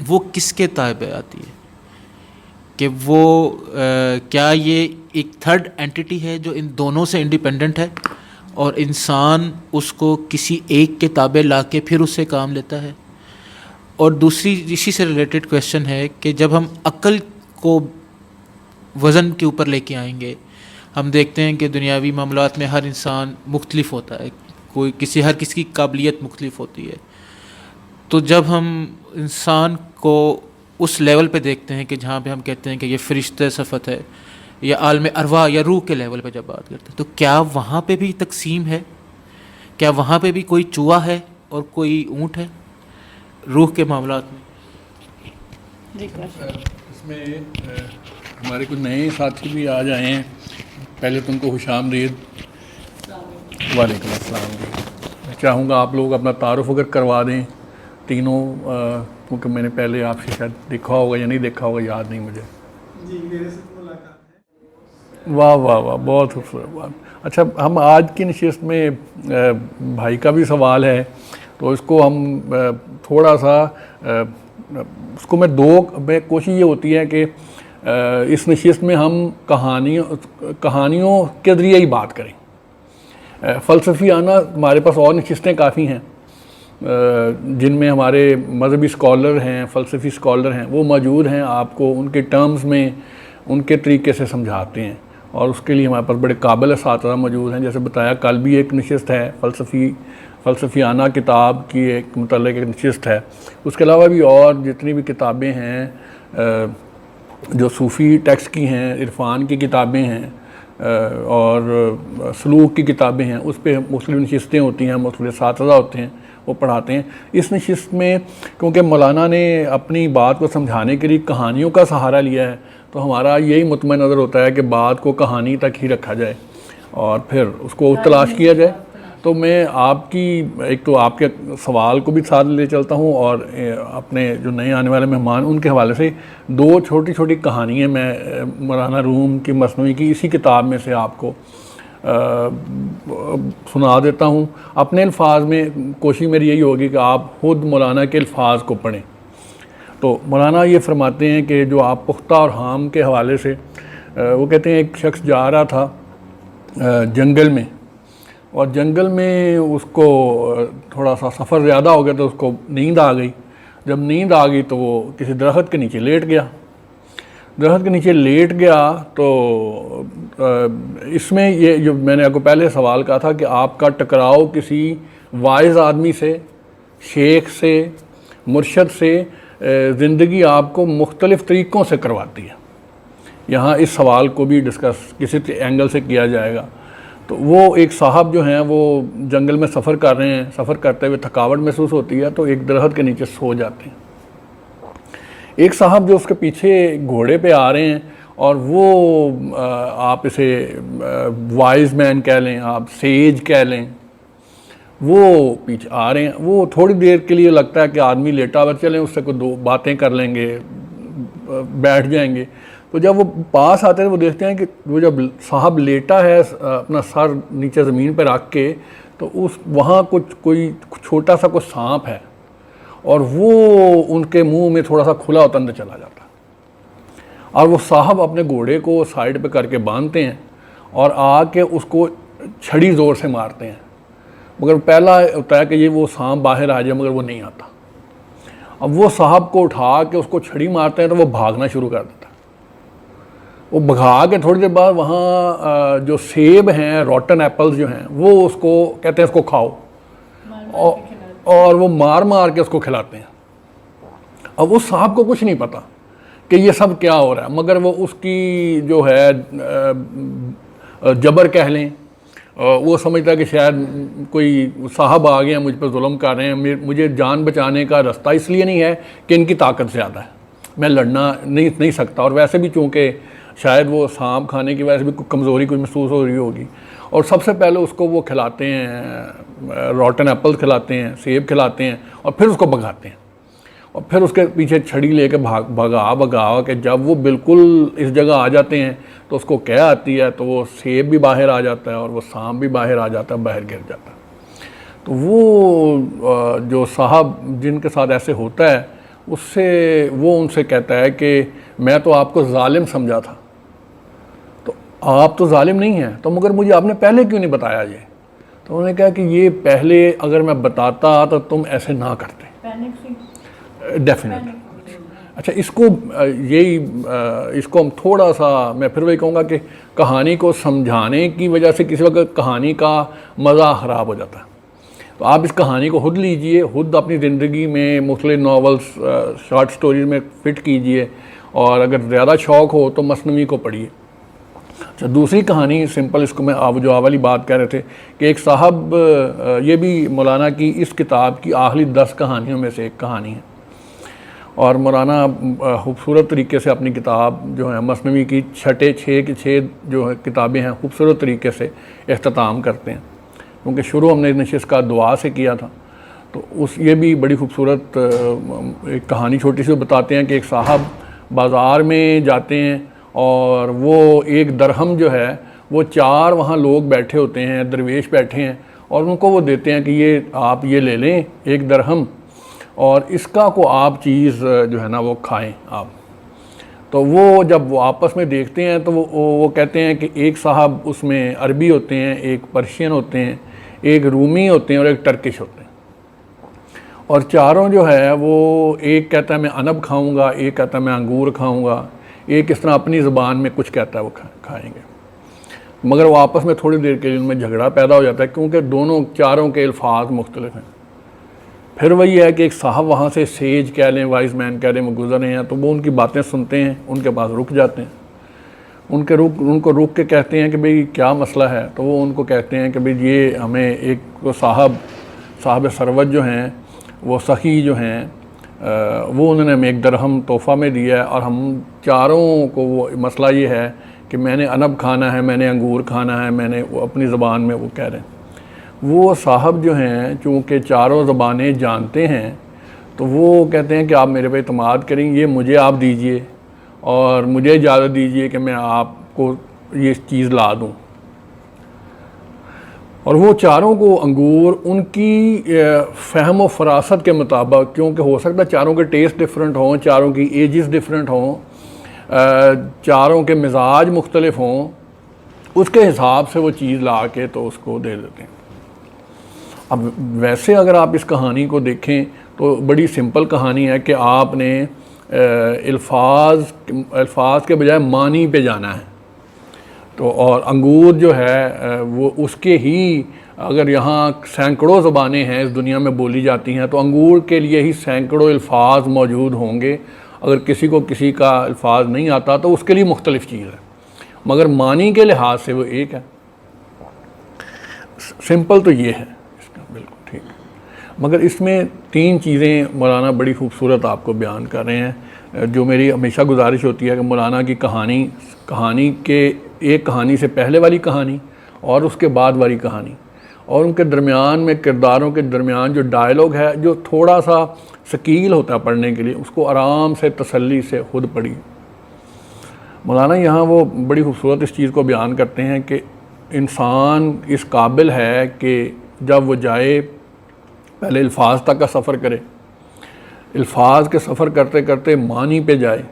وہ کس کے تابع آتی ہے؟ کہ وہ کیا یہ ایک تھرڈ اینٹی ہے جو ان دونوں سے انڈیپینڈنٹ ہے اور انسان اس کو کسی ایک کے تابع لا کے پھر اس سے کام لیتا ہے؟ اور دوسری اسی سے ریلیٹڈ کویشچن ہے کہ جب ہم عقل کو وزن کے اوپر لے کے آئیں گے ہم دیکھتے ہیں کہ دنیاوی معاملات میں ہر انسان مختلف ہوتا ہے، ہر کسی کی قابلیت مختلف ہوتی ہے. تو جب ہم انسان کو اس لیول پہ دیکھتے ہیں کہ جہاں پہ ہم کہتے ہیں کہ یہ فرشتہ صفت ہے، یا عالم ارواح یا روح کے لیول پہ جب بات کرتے ہیں، تو کیا وہاں پہ بھی تقسیم ہے؟ کیا وہاں پہ بھی کوئی چوہا ہے اور کوئی اونٹ ہے روح کے معاملات میں؟ اس میں ہمارے کچھ نئے ساتھی بھی آ جائیں ہیں. پہلے تم کو خوش آمدید. وعلیکم السلام. میں چاہوں گا آپ لوگ اپنا تعارف اگر کروا دیں تینوں، کیونکہ میں نے پہلے آپ سے شاید دیکھا ہوگا یا نہیں دیکھا ہوگا، یاد نہیں مجھے. جی میرے سے ملاقات ہے. واہ واہ واہ، بہت خوبصورت بات. اچھا، ہم آج کی نشست میں بھائی کا بھی سوال ہے، تو اس کو ہم تھوڑا سا اس کو میں کوشش یہ ہوتی ہے کہ اس نشست میں ہم کہانیوں کے ذریعے ہی بات کریں. فلسفیانہ ہمارے پاس اور نشستیں کافی ہیں جن میں ہمارے مذہبی اسکالر ہیں، فلسفی اسکالر ہیں، وہ موجود ہیں، آپ کو ان کے ٹرمز میں ان کے طریقے سے سمجھاتے ہیں، اور اس کے لیے ہمارے پاس بڑے قابل اساتذہ موجود ہیں. جیسے بتایا، کل بھی ایک نشست ہے، فلسفیانہ کتاب کی ایک متعلق ایک نشست ہے. اس کے علاوہ بھی اور جتنی بھی کتابیں ہیں جو صوفی ٹیکسٹ کی ہیں، عرفان کی کتابیں ہیں اور سلوک کی کتابیں ہیں، اس پہ مختلف نشستیں ہوتی ہیں، مختلف اساتذہ ہوتے ہیں، وہ پڑھاتے ہیں. اس نشست میں کیونکہ مولانا نے اپنی بات کو سمجھانے کے لیے کہانیوں کا سہارا لیا ہے، تو ہمارا یہی مطمئن نظر ہوتا ہے کہ بات کو کہانی تک ہی رکھا جائے اور پھر اس کو تلاش کیا جائے. تو میں آپ کی ایک تو آپ کے سوال کو بھی ساتھ لے چلتا ہوں، اور اپنے جو نئے آنے والے مہمان ان کے حوالے سے دو چھوٹی چھوٹی کہانیاں میں مولانا روم کی مثنوی کی اسی کتاب میں سے آپ کو سنا دیتا ہوں اپنے الفاظ میں. کوشش میری یہی ہوگی کہ آپ خود مولانا کے الفاظ کو پڑھیں. تو مولانا یہ فرماتے ہیں کہ جو آپ پختہ اور حام کے حوالے سے، وہ کہتے ہیں ایک شخص جا رہا تھا جنگل میں، اور جنگل میں اس کو تھوڑا سا سفر زیادہ ہو گیا تو اس کو نیند آ گئی. جب نیند آ گئی تو وہ کسی درخت کے نیچے لیٹ گیا. درخت کے نیچے لیٹ گیا تو اس میں یہ جو میں نے آپ کو پہلے سوال کہا تھا کہ آپ کا ٹکراؤ کسی واعظ آدمی سے، شیخ سے، مرشد سے زندگی آپ کو مختلف طریقوں سے کرواتی ہے. یہاں اس سوال کو بھی ڈسکس کسی اینگل سے کیا جائے گا. تو وہ ایک صاحب جو ہیں وہ جنگل میں سفر کر رہے ہیں، سفر کرتے ہوئے تھکاوٹ محسوس ہوتی ہے تو ایک درخت کے نیچے سو جاتے ہیں. ایک صاحب جو اس کے پیچھے گھوڑے پہ آ رہے ہیں، اور وہ آپ اسے وائز مین کہہ لیں، آپ سیج کہہ لیں، وہ پیچھے آ رہے ہیں. وہ تھوڑی دیر کے لیے لگتا ہے کہ آدمی لیٹا ہوا، چلیں اس سے کوئی دو باتیں کر لیں گے، بیٹھ جائیں گے. تو جب وہ پاس آتے ہیں وہ دیکھتے ہیں کہ وہ جب صاحب لیٹا ہے اپنا سر نیچے زمین پہ رکھ کے، تو وہاں کوئی چھوٹا سا کوئی سانپ ہے، اور وہ ان کے منہ میں تھوڑا سا کھلا ہوتا اندر چلا جاتا ہے. اور وہ صاحب اپنے گھوڑے کو سائڈ پہ کر کے باندھتے ہیں اور آ کے اس کو چھڑی زور سے مارتے ہیں. مگر پہلا ہوتا ہے کہ یہ وہ سانپ باہر آ جائے، مگر وہ نہیں آتا. اب وہ صاحب کو اٹھا کے اس کو چھڑی مارتے ہیں تو وہ بھاگنا شروع کر دیتا ہے. وہ بھگا کے تھوڑی دیر بعد وہاں جو سیب ہیں، روٹن ایپلز جو ہیں، وہ اس کو کہتے ہیں اس کو کھاؤ، اور وہ مار مار کے اس کو کھلاتے ہیں. اب اس صاحب کو کچھ نہیں پتا کہ یہ سب کیا ہو رہا ہے، مگر وہ اس کی جو ہے جبر کہہ لیں، وہ سمجھتا ہے کہ شاید کوئی صاحب آ گئے ہیں مجھ پہ ظلم کر رہے ہیں، مجھے جان بچانے کا رستہ اس لیے نہیں ہے کہ ان کی طاقت زیادہ ہے، میں لڑنا نہیں سکتا. اور ویسے بھی چونکہ شاید وہ سانپ کھانے کی وجہ سے بھی کوئی کمزوری کوئی محسوس ہو رہی ہوگی، اور سب سے پہلے اس کو وہ کھلاتے ہیں، روٹن ایپل کھلاتے ہیں، سیب کھلاتے ہیں، اور پھر اس کو بھگاتے ہیں. اور پھر اس کے پیچھے چھڑی لے کے بھگا کہ جب وہ بالکل اس جگہ آ جاتے ہیں تو اس کو کہہ آتی ہے، تو وہ سیب بھی باہر آ جاتا ہے اور وہ سانپ بھی باہر آ جاتا ہے، باہر گر جاتا ہے. تو وہ جو صاحب جن کے ساتھ ایسے ہوتا ہے، وہ ان سے کہتا ہے کہ میں تو آپ کو ظالم سمجھا تھا، تو آپ تو ظالم نہیں ہیں، تو مگر مجھے آپ نے پہلے کیوں نہیں بتایا یہ؟ تو انہوں نے کہا کہ یہ پہلے اگر میں بتاتا تو تم ایسے نہ کرتے. ڈیفینیٹلی اچھا اس کو اس کو ہم تھوڑا سا میں پھر وہی کہوں گا کہ کہانی کو سمجھانے کی وجہ سے کسی وقت کہانی کا مزہ خراب ہو جاتا ہے. تو آپ اس کہانی کو خود لیجئے, خود اپنی زندگی میں مختلف ناولس شارٹ سٹوریز میں فٹ کیجئے, اور اگر زیادہ شوق ہو تو مثنوی کو پڑھیے. اچھا دوسری کہانی سمپل, اس کو میں آپ جو والی بات کہہ رہے تھے کہ ایک صاحب, یہ بھی مولانا کی اس کتاب کی آخری 10 کہانیوں میں سے ایک کہانی ہے, اور مولانا خوبصورت طریقے سے اپنی کتاب جو ہے مثنوی کی 6 جو کتابیں ہیں خوبصورت طریقے سے اختتام کرتے ہیں, کیونکہ شروع ہم نے نشست کا دعا سے کیا تھا. تو یہ بھی بڑی خوبصورت ایک کہانی چھوٹی سی بتاتے ہیں کہ ایک صاحب بازار میں جاتے ہیں اور وہ 1 درہم جو ہے وہ 4 وہاں لوگ بیٹھے ہوتے ہیں, درویش بیٹھے ہیں, اور ان کو وہ دیتے ہیں کہ آپ یہ لے لیں 1 درہم, اور اس کا کو آپ چیز جو ہے نا وہ کھائیں آپ. تو وہ جب وہ آپس میں دیکھتے ہیں تو وہ کہتے ہیں کہ ایک صاحب اس میں عربی ہوتے ہیں, ایک پرشین ہوتے ہیں, ایک رومی ہوتے ہیں, اور ایک ٹرکش ہوتے ہیں, اور چاروں جو ہے وہ ایک کہتا ہے میں عنب کھاؤں گا, ایک کہتا ہے میں انگور کھاؤں گا, ایک اس طرح اپنی زبان میں کچھ کہتا ہے وہ کھائیں گے. مگر وہ آپس میں تھوڑی دیر کے لیے ان میں جھگڑا پیدا ہو جاتا ہے, کیونکہ چاروں کے الفاظ مختلف ہیں. پھر وہی ہے کہ ایک صاحب وہاں سے سیج کہہ لیں, وائز مین کہہ لیں, وہ گزر رہے ہیں, تو وہ ان کی باتیں سنتے ہیں, ان کے پاس رک جاتے ہیں, ان کو رک کے کہتے ہیں کہ بھئی کیا مسئلہ ہے. تو وہ ان کو کہتے ہیں کہ بھئی یہ ہمیں ایک صاحب ثروت جو ہیں وہ سخی جو ہیں وہ انہوں نے ہمیں 1 درہم تحفہ میں دیا ہے, اور ہم چاروں کو وہ مسئلہ یہ ہے کہ میں نے عنب کھانا ہے, میں نے انگور کھانا ہے, میں نے وہ اپنی زبان میں وہ کہہ رہے ہیں. وہ صاحب جو ہیں چونکہ چاروں زبانیں جانتے ہیں تو وہ کہتے ہیں کہ آپ میرے پہ اعتماد کریں, یہ مجھے آپ دیجئے اور مجھے اجازت دیجئے کہ میں آپ کو یہ چیز لا دوں. اور وہ چاروں کو انگور ان کی فہم و فراست کے مطابق, کیونکہ ہو سکتا ہے چاروں کے ٹیسٹ ڈیفرنٹ ہوں, چاروں کی ایجز ڈیفرنٹ ہوں, چاروں کے مزاج مختلف ہوں, اس کے حساب سے وہ چیز لا کے تو اس کو دے دیتے ہیں. اب ویسے اگر آپ اس کہانی کو دیکھیں تو بڑی سمپل کہانی ہے کہ آپ نے الفاظ کے بجائے معنی پہ جانا ہے. تو اور انگور جو ہے وہ اس کے ہی, اگر یہاں سینکڑوں زبانیں ہیں اس دنیا میں بولی جاتی ہیں, تو انگور کے لیے ہی سینکڑوں الفاظ موجود ہوں گے. اگر کسی کو کسی کا الفاظ نہیں آتا تو اس کے لیے مختلف چیز ہے, مگر معنی کے لحاظ سے وہ ایک ہے. سمپل تو یہ ہے اس کا, بالکل ٹھیک. مگر اس میں 3 چیزیں مولانا بڑی خوبصورت آپ کو بیان کر رہے ہیں, جو میری ہمیشہ گزارش ہوتی ہے کہ مولانا کی کہانی کے ایک کہانی سے پہلے والی کہانی اور اس کے بعد والی کہانی, اور ان کے درمیان میں کرداروں کے درمیان جو ڈائلاگ ہے جو تھوڑا سا ثقیل ہوتا ہے پڑھنے کے لیے, اس کو آرام سے تسلی سے خود پڑھی. مولانا یہاں وہ بڑی خوبصورت اس چیز کو بیان کرتے ہیں کہ انسان اس قابل ہے کہ جب وہ جائے پہلے الفاظ تک کا سفر کرے, الفاظ کے سفر کرتے کرتے معنی پہ جائے.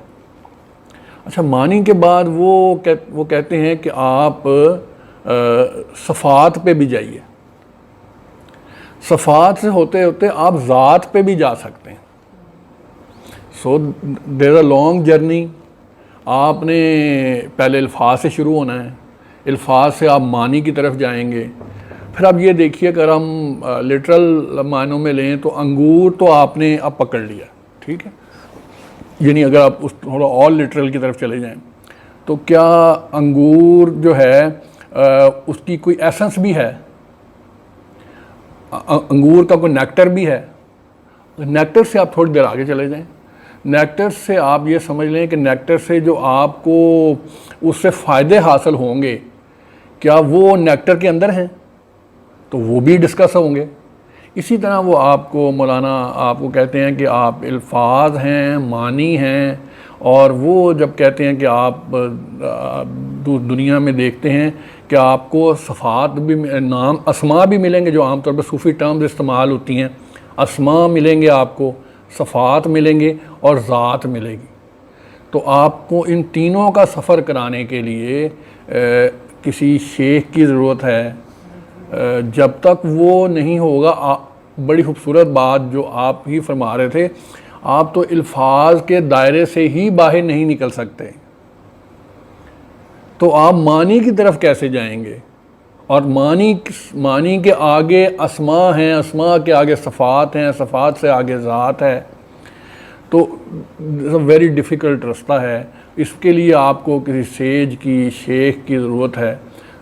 اچھا معنی کے بعد وہ کہتے ہیں کہ آپ صفات پہ بھی جائیے, صفات سے ہوتے ہوتے آپ ذات پہ بھی جا سکتے ہیں. سو دیر اے لانگ جرنی. آپ نے پہلے الفاظ سے شروع ہونا ہے, الفاظ سے آپ معنی کی طرف جائیں گے. پھر آپ یہ دیکھیے اگر ہم لٹرل معنوں میں لیں تو انگور تو آپ نے اب پکڑ لیا, ٹھیک ہے, یعنی اگر آپ اس تھوڑا اور لٹرل کی طرف چلے جائیں تو کیا انگور جو ہے اس کی کوئی ایسنس بھی ہے, انگور کا کوئی نیکٹر بھی ہے. نیکٹر سے آپ تھوڑی دیر آگے چلے جائیں, نیکٹر سے آپ یہ سمجھ لیں کہ نیکٹر سے جو آپ کو اس سے فائدے حاصل ہوں گے کیا وہ نیکٹر کے اندر ہیں, تو وہ بھی ڈسکس ہوں گے. اسی طرح وہ آپ کو مولانا آپ کو کہتے ہیں کہ آپ الفاظ ہیں, معنی ہیں, اور وہ جب کہتے ہیں کہ آپ دنیا میں دیکھتے ہیں کہ آپ کو صفات بھی, نام اسماء بھی ملیں گے جو عام طور پر صوفی ٹرمز استعمال ہوتی ہیں, اسماء ملیں گے آپ کو, صفات ملیں گے, اور ذات ملے گی. تو آپ کو ان تینوں کا سفر کرانے کے لیے کسی شیخ کی ضرورت ہے. جب تک وہ نہیں ہوگا, بڑی خوبصورت بات جو آپ ہی فرما رہے تھے, آپ تو الفاظ کے دائرے سے ہی باہر نہیں نکل سکتے، تو آپ معنی کی طرف کیسے جائیں گے؟ اور معنی کے آگے اسماء ہیں، اسماء کے آگے صفات ہیں، صفات سے آگے ذات ہے، تو ویری ڈیفیکلٹ رستہ ہے۔ اس کے لیے آپ کو کسی سیج کی، شیخ کی ضرورت ہے،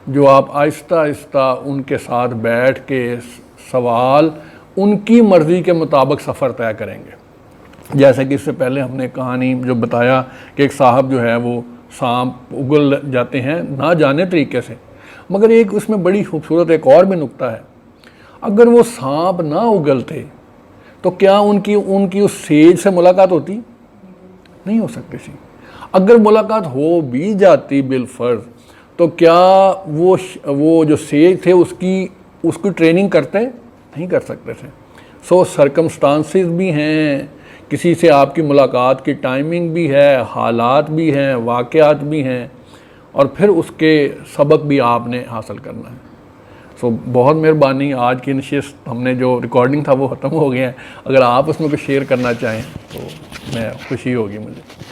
جو آپ آہستہ آہستہ ان کے ساتھ بیٹھ کے سوال ان کی مرضی کے مطابق سفر طے کریں گے۔ جیسے کہ اس سے پہلے ہم نے کہانی جو بتایا کہ ایک صاحب جو ہے وہ سانپ اگل جاتے ہیں نہ جانے طریقے سے، مگر ایک اس میں بڑی خوبصورت ایک اور بھی نکتہ ہے، اگر وہ سانپ نہ اگلتے تو کیا ان کی اس سیج سے ملاقات ہوتی؟ نہیں ہو سکتی تھی۔ اگر ملاقات ہو بھی جاتی بالفرض تو کیا وہ جو سیج تھے اس کی ٹریننگ کرتے؟ نہیں کر سکتے تھے۔ سو سرکمسٹانسز بھی ہیں، کسی سے آپ کی ملاقات کی ٹائمنگ بھی ہے، حالات بھی ہیں، واقعات بھی ہیں، اور پھر اس کے سبق بھی آپ نے حاصل کرنا ہے۔ سو بہت مہربانی، آج کی نشست ہم نے جو ریکارڈنگ تھا وہ ختم ہو گیا ہے، اگر آپ اس میں کچھ شیئر کرنا چاہیں تو میں خوشی ہوگی مجھے۔